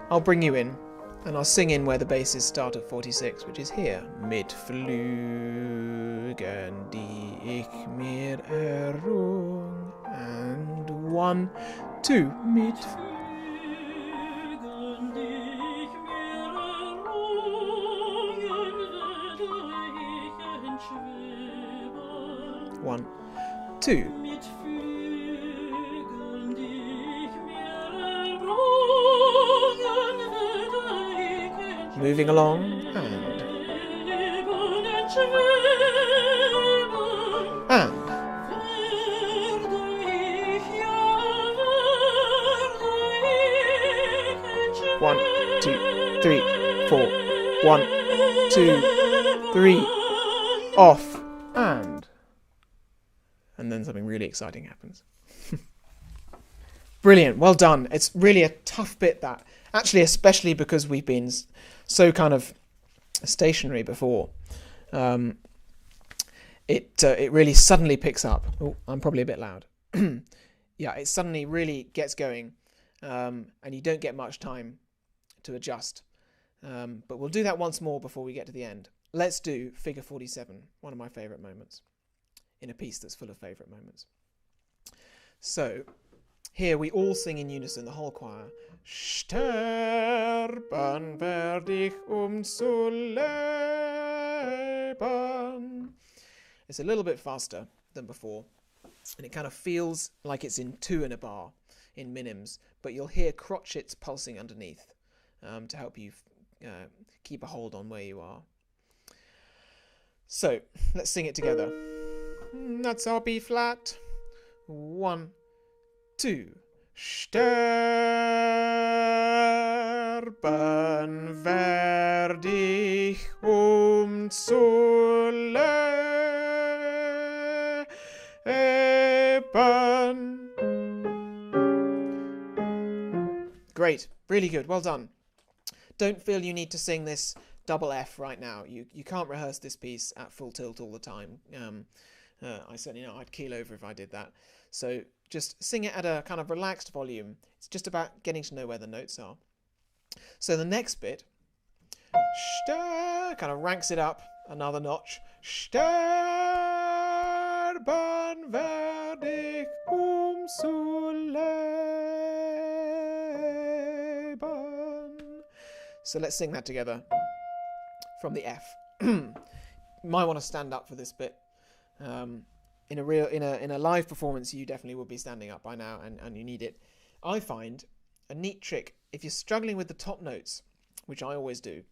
I'll bring you in, and I'll sing in where the basses start at 46, which is here. Mit Flügeln, die ich mir errung. And 1, 2. Mit Flügeln, die ich mir errungen, werde ich entschweben. 1, 2. Moving along and 1, 2, 3, 4. 1, 2, 3. Off and then something really exciting happens. Brilliant, well done. It's really a tough bit, that. Actually, especially because we've been so kind of stationary before. It really suddenly picks up. Oh, I'm probably a bit loud. Yeah, it suddenly really gets going, and you don't get much time to adjust. But we'll do that once more before we get to the end. Let's do figure 47, one of my favourite moments, in a piece that's full of favourite moments. So, here we all sing in unison, the whole choir. Sterben werd ich zu leben. It's a little bit faster than before, and it kind of feels like it's in 2 in a bar, in minims, but you'll hear crotchets pulsing underneath to help you keep a hold on where you are. So, let's sing it together. That's our B flat. 1, 2. Sterben werd ich zu leben. Great, really good, well done. Don't feel you need to sing this double F right now. You can't rehearse this piece at full tilt all the time. I certainly know I'd keel over if I did that. So just sing it at a kind of relaxed volume. It's just about getting to know where the notes are. So the next bit, kind of ranks it up another notch. Sterben werd ich zu leben. So let's sing that together from the F. Might want to stand up for this bit. In a live performance, you definitely will be standing up by now, and you need it. I find a neat trick, if you're struggling with the top notes, which I always do,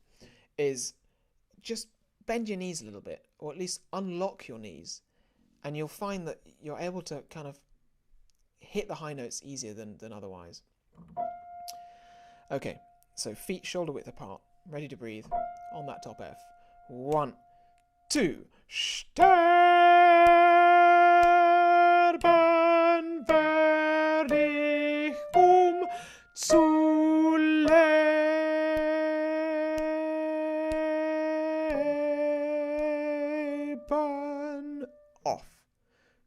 is just bend your knees a little bit, or at least unlock your knees, and you'll find that you're able to kind of hit the high notes easier than otherwise. Okay, So feet shoulder width apart, ready to breathe on that top F. 1, 2. Sterben werd ich zu leben. Off.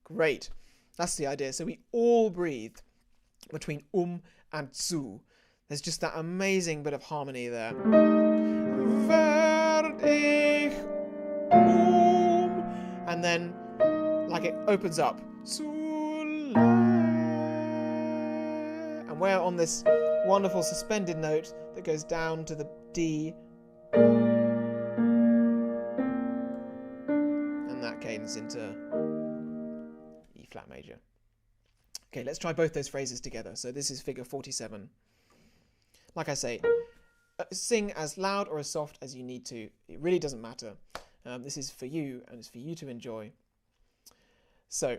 Great. That's the idea. So we all breathe between and zu. There's just that amazing bit of harmony there. Werd ich and then like it opens up. And we're on this wonderful suspended note that goes down to the D. And that cadence into E flat major. Okay, let's try both those phrases together. So this is figure 47. Like I say, sing as loud or as soft as you need to. It really doesn't matter. This is for you, and it's for you to enjoy. So,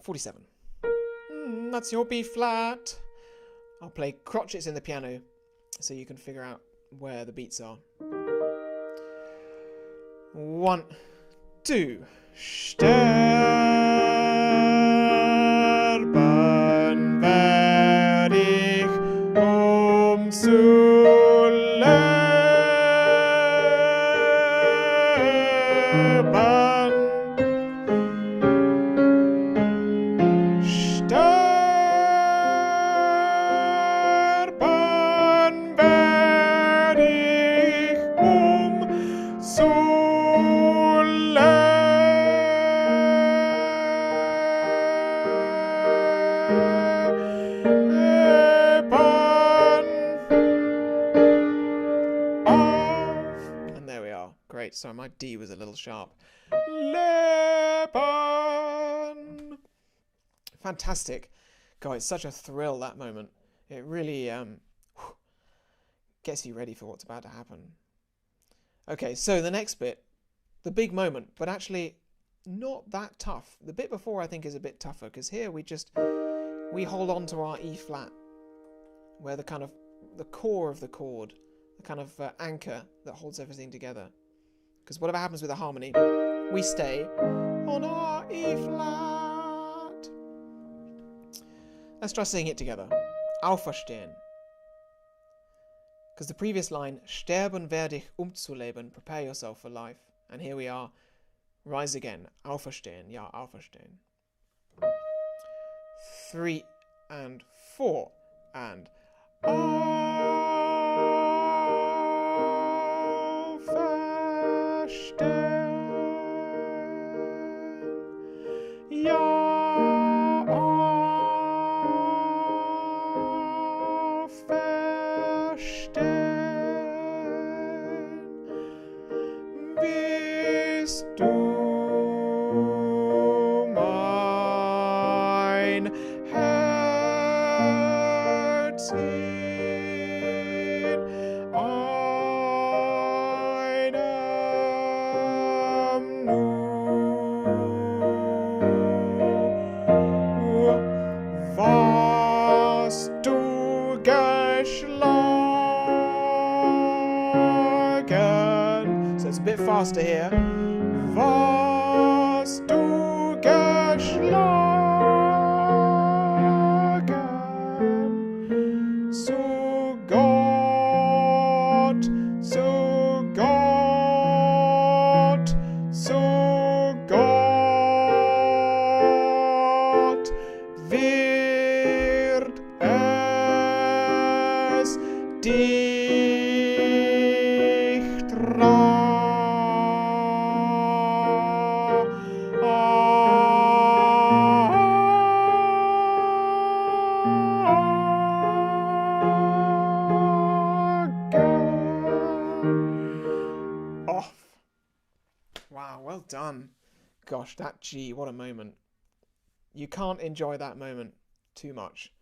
47. That's your B flat. I'll play crotchets in the piano so you can figure out where the beats are. 1, 2. Sterben werd ich zu leben. Sterben werd ich zu Great, sorry, my D was a little sharp. Leben. Fantastic. God, it's such a thrill, that moment. It really gets you ready for what's about to happen. Okay, so the next bit, the big moment, but actually not that tough. The bit before I think is a bit tougher, because here we hold on to our E flat, where the kind of the core of the chord, the kind of anchor that holds everything together. Because whatever happens with the harmony, we stay on our E flat. Let's try saying it together. Auferstehen. Because the previous line, sterben werde ich zu leben, prepare yourself for life. And here we are, rise again, auferstehen, ja, auferstehen. 3 and 4 and So it's a bit faster here. Was du geschlagen zu Gott, zu Gott, zu Gott wird es dich tragen. Wow, well done. Gosh, that G, what a moment. You can't enjoy that moment too much.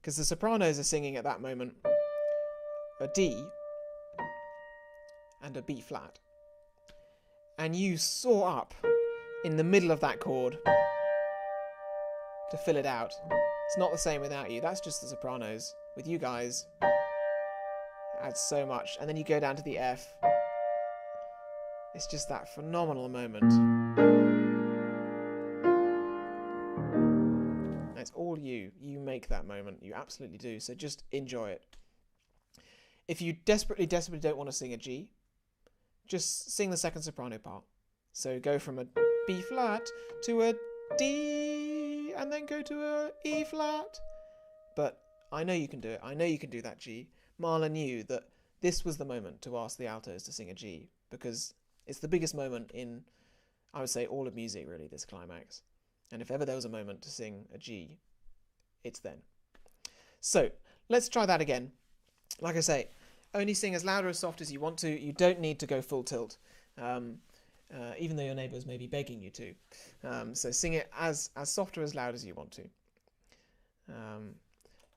Because the sopranos are singing at that moment a D and a B flat. And you soar up in the middle of that chord to fill it out. It's not the same without you. That's just the sopranos. With you guys, adds so much. And then you go down to the F. It's just that phenomenal moment. It's all you. You make that moment. You absolutely do. So just enjoy it. If you desperately don't want to sing a G, just sing the second soprano part. So go from a B flat to a D and then go to a E flat. But I know you can do it. I know you can do that G. Mahler knew that this was the moment to ask the altos to sing a G because it's the biggest moment in, I would say, all of music, really, this climax. And if ever there was a moment to sing a G, it's then. So let's try that again. Like I say, only sing as loud or as soft as you want to. You don't need to go full tilt, even though your neighbours may be begging you to. So sing it as soft or as loud as you want to.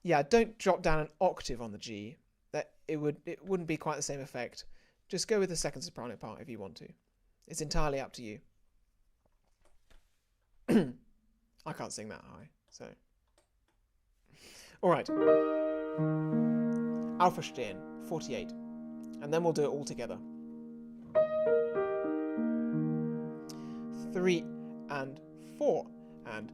Yeah, don't drop down an octave on the G. It wouldn't be quite the same effect. Just go with the second soprano part if you want to. It's entirely up to you. I can't sing that high, so. All right. Aufverstehen, 48. And then we'll do it all together. 3 and 4 and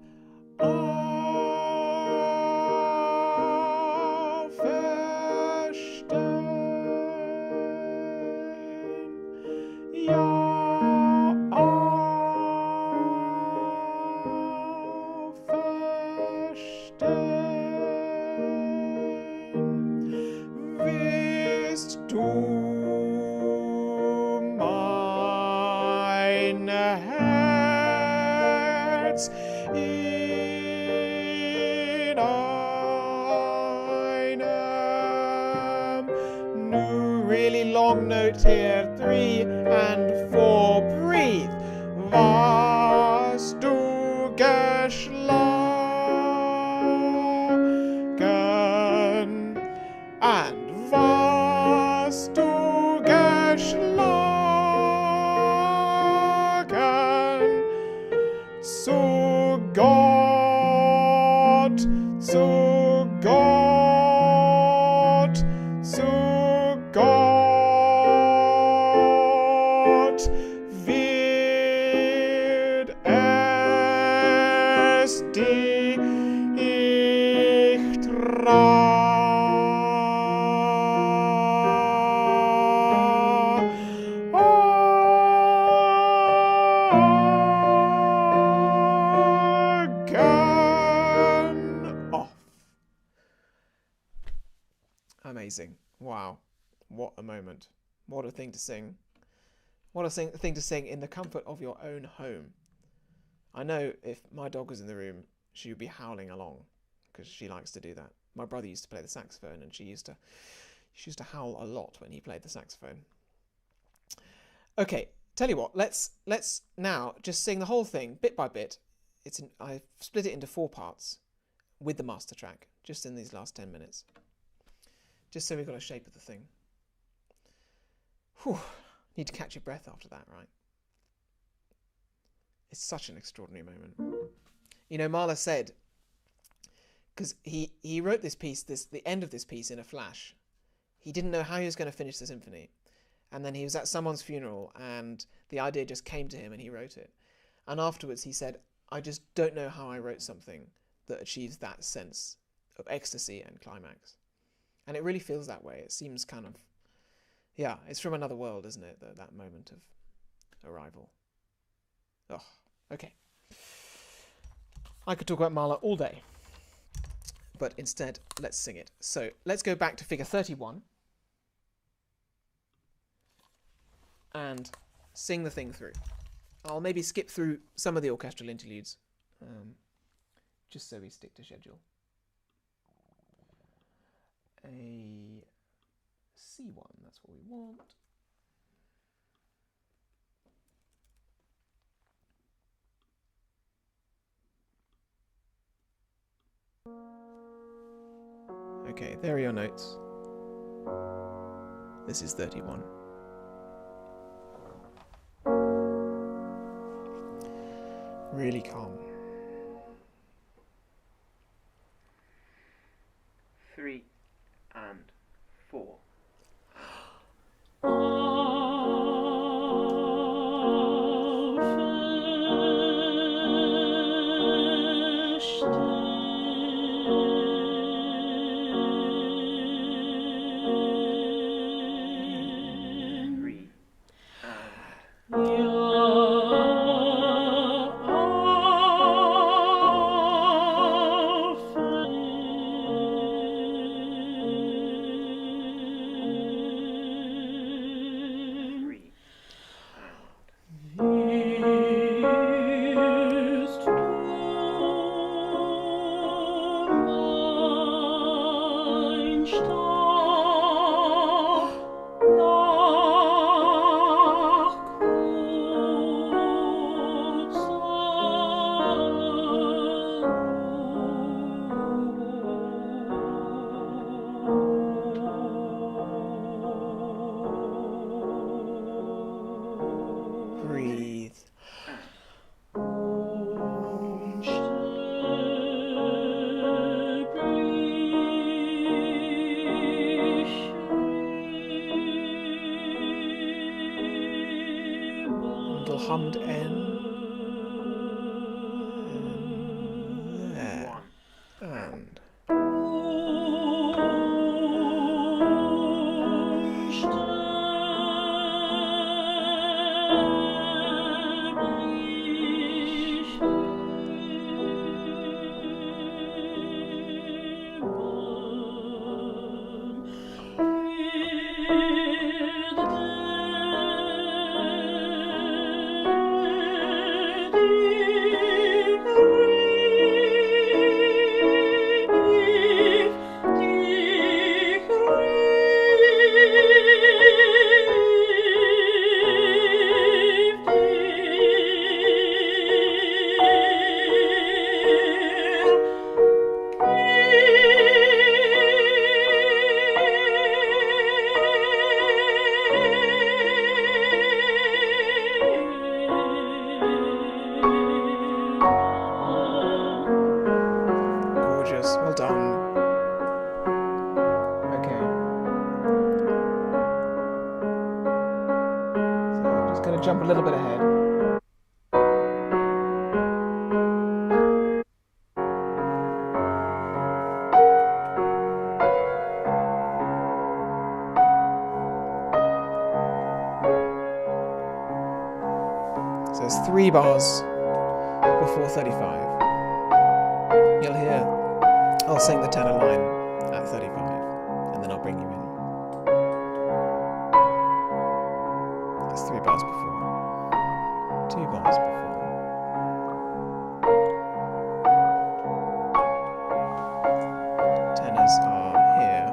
really long note here, 3 and 4, breathe. Was du geschlagen? And was du geschlagen? Zu Gott, zu Gott, zu Gott wird es dich off. Amazing. Wow. What a moment. What a thing to sing. What a thing to sing in the comfort of your own home. I know if my dog was in the room, she would be howling along because she likes to do that. My brother used to play the saxophone and she used to howl a lot when he played the saxophone. Okay, tell you what, let's now just sing the whole thing bit by bit. I've split it into 4 parts with the master track just in these last 10 minutes. Just so we've got a shape of the thing. Whew, need to catch your breath after that, right? It's such an extraordinary moment. You know, Mahler said, because he wrote this piece, the end of this piece in a flash. He didn't know how he was going to finish the symphony. And then he was at someone's funeral and the idea just came to him and he wrote it. And afterwards he said, I just don't know how I wrote something that achieves that sense of ecstasy and climax. And it really feels that way. It seems kind of, yeah, it's from another world, isn't it? That moment of arrival. Oh, okay. I could talk about Mahler all day, but instead, let's sing it. So let's go back to figure 31 and sing the thing through. I'll maybe skip through some of the orchestral interludes, just so we stick to schedule. A C1, that's what we want. Okay, there are your notes. This is 31. Really calm. 3 and 4 little hummed N. There. And. Well done. Okay. So I'm just going to jump a little bit ahead. So there's 3 bars before 35. You'll hear I'll sing the tenor line at 35, and then I'll bring you in. That's 3 bars before, 2 bars before. Tenors are here.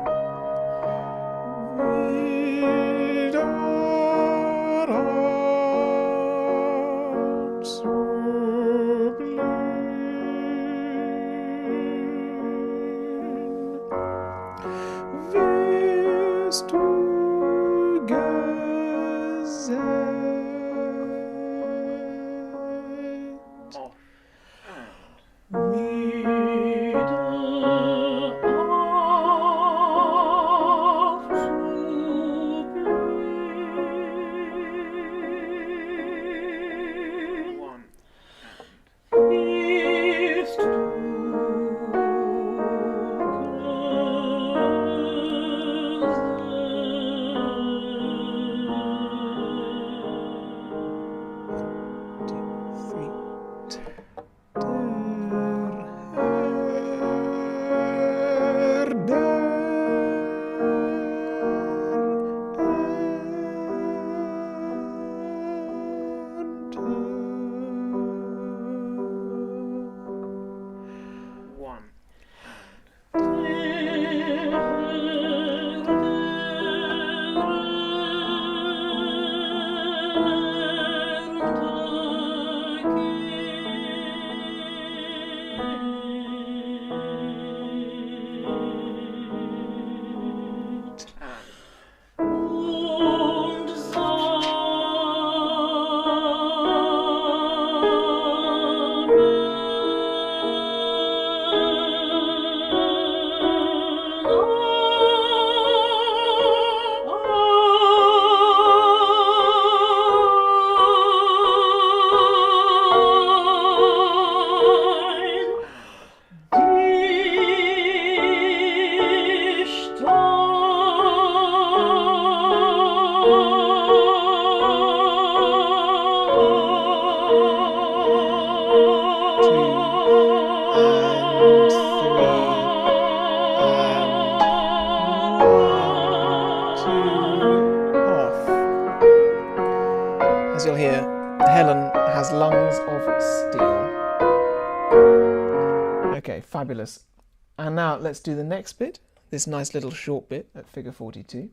As you'll hear, Helen has lungs of steel. Okay, fabulous. And now let's do the next bit, this nice little short bit at figure 42.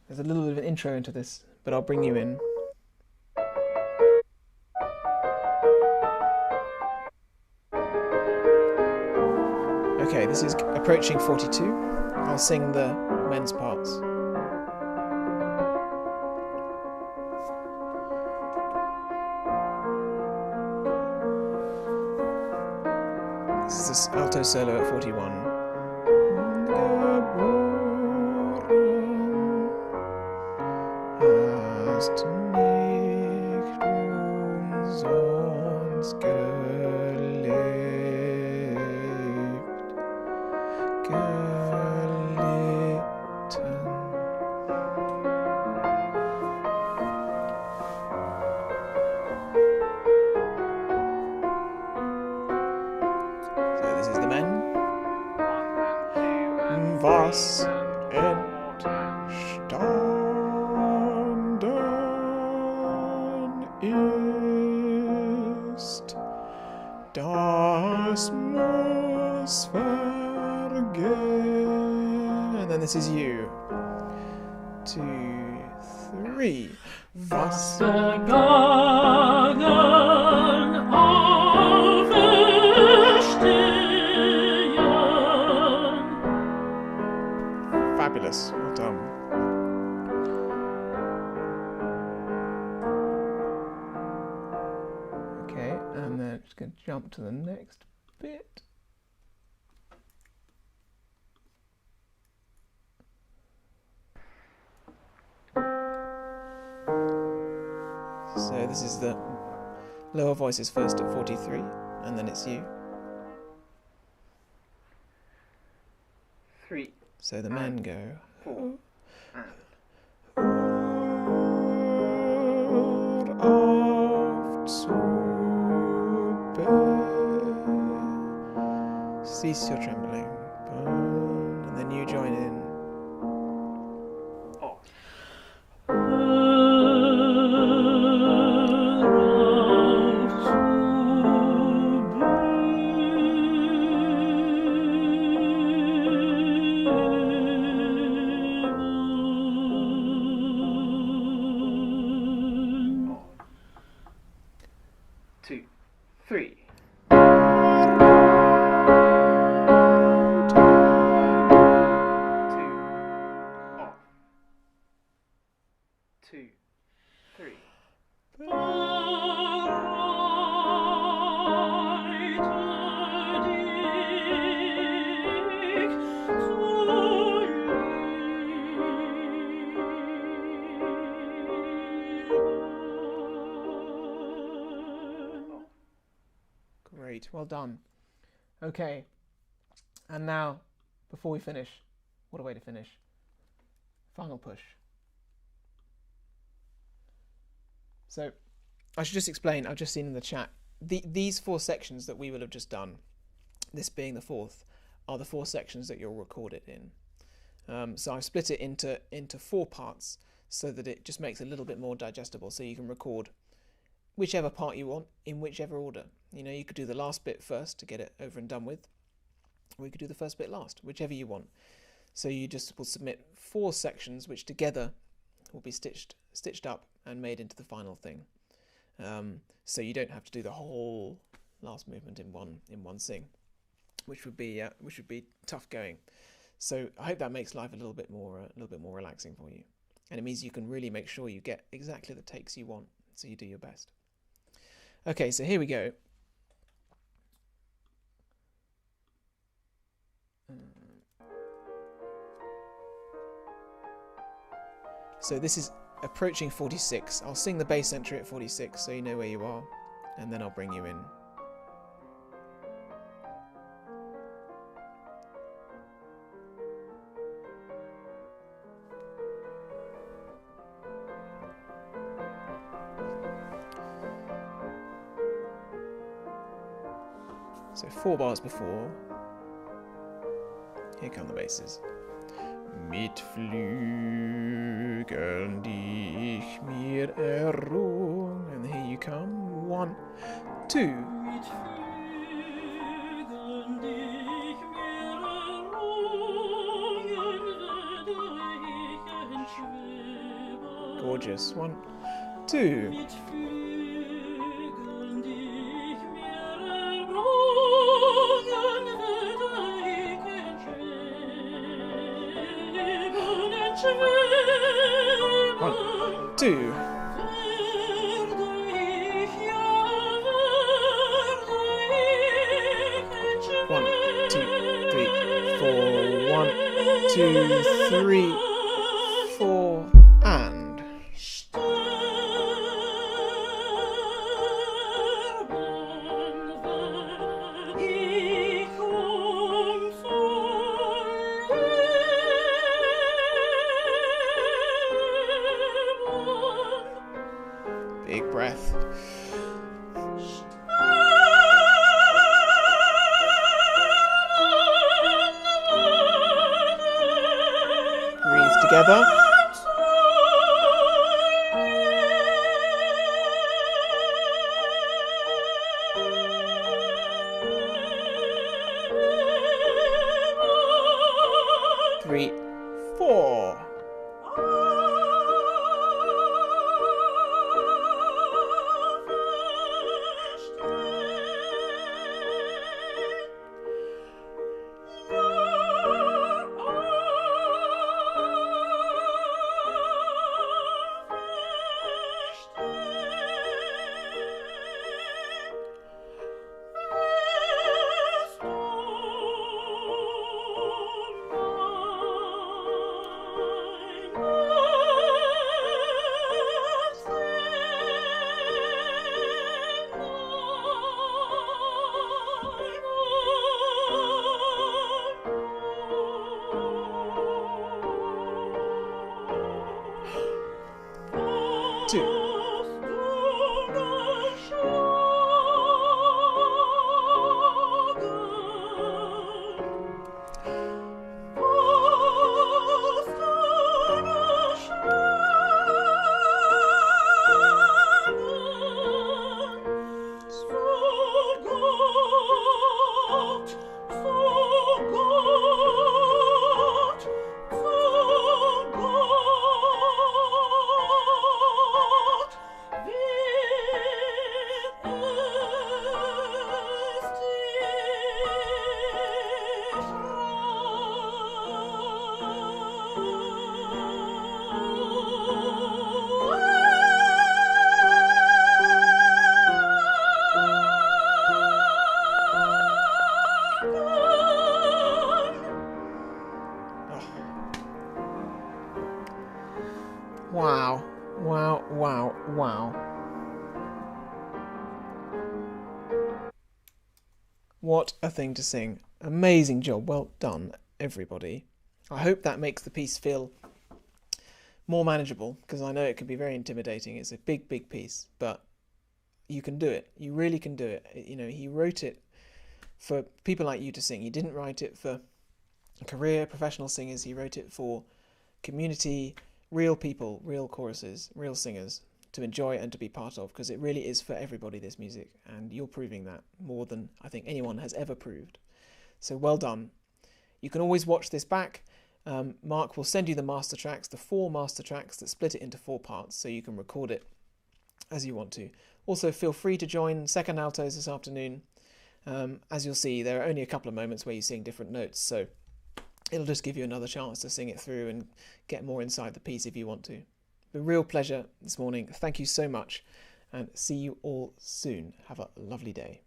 There's a little bit of an intro into this, but I'll bring you in. Okay, this is approaching 42. I'll sing the men's parts. This is this alto solo at 41. Hast nicht umsonst gelitten. So this is the men. Was entstanden ist, das muss vergehen. And then this is you. 2, 3. Was vergangen auferstehen. Fabulous. Well done. Okay, and then just going to jump to the next bit. So this is the lower voices first at 43, and then it's you. 3. So the men go. 4. Cease your trembling. And then you join in. Two, three. Two, three. Great, well done. Okay, and now, before we finish, what a way to finish. Final push. So, I should just explain, I've just seen in the chat, these 4 sections that we will have just done, this being the 4th, are the 4 sections that you'll record it in. So I've split it into 4 parts so that it just makes it a little bit more digestible, so you can record whichever part you want in whichever order. You know, you could do the last bit first to get it over and done with, or you could do the first bit last, whichever you want. So you just will submit 4 sections which together will be stitched up and made into the final thing. So you don't have to do the whole last movement in one sing, which would be tough going. So I hope that makes life a little bit more relaxing for you, and it means you can really make sure you get exactly the takes you want, so you do your best. Okay, so here we go. So this is approaching 46. I'll sing the bass entry at 46 so you know where you are, and then I'll bring you in. So 4 bars before. Here come the basses. Mit Flügeln, die ich mir errung. And here you come. 1, 2. Mit Flügeln, die ich mir errungen, werde ich entschweben. Gorgeous. 1, 2. Mit Flügeln, die ich mir errungen, werde ich entschweben. 1, 2. Werde ich, ja, werde ich entschweben. 1, 2, 3, 4. 1, 2, 3, 4, and big breath. Breathe together. Three, 4. Two. Wow, wow, wow, wow. What a thing to sing. Amazing job. Well done, everybody. I hope that makes the piece feel more manageable, because I know it can be very intimidating. It's a big, big piece, but you can do it. You really can do it. You know, he wrote it for people like you to sing. He didn't write it for career professional singers. He wrote it for community, real people, real choruses, real singers to enjoy and to be part of, because it really is for everybody, this music, and you're proving that more than I think anyone has ever proved. So well done. You can always watch this back. Mark will send you the master tracks, the 4 master tracks that split it into 4 parts, so you can record it as you want to. Also, feel free to join second altos this afternoon. As you'll see, there are only a couple of moments where you sing different notes, so it'll just give you another chance to sing it through and get more inside the piece if you want to. A real pleasure this morning. Thank you so much, and see you all soon. Have a lovely day.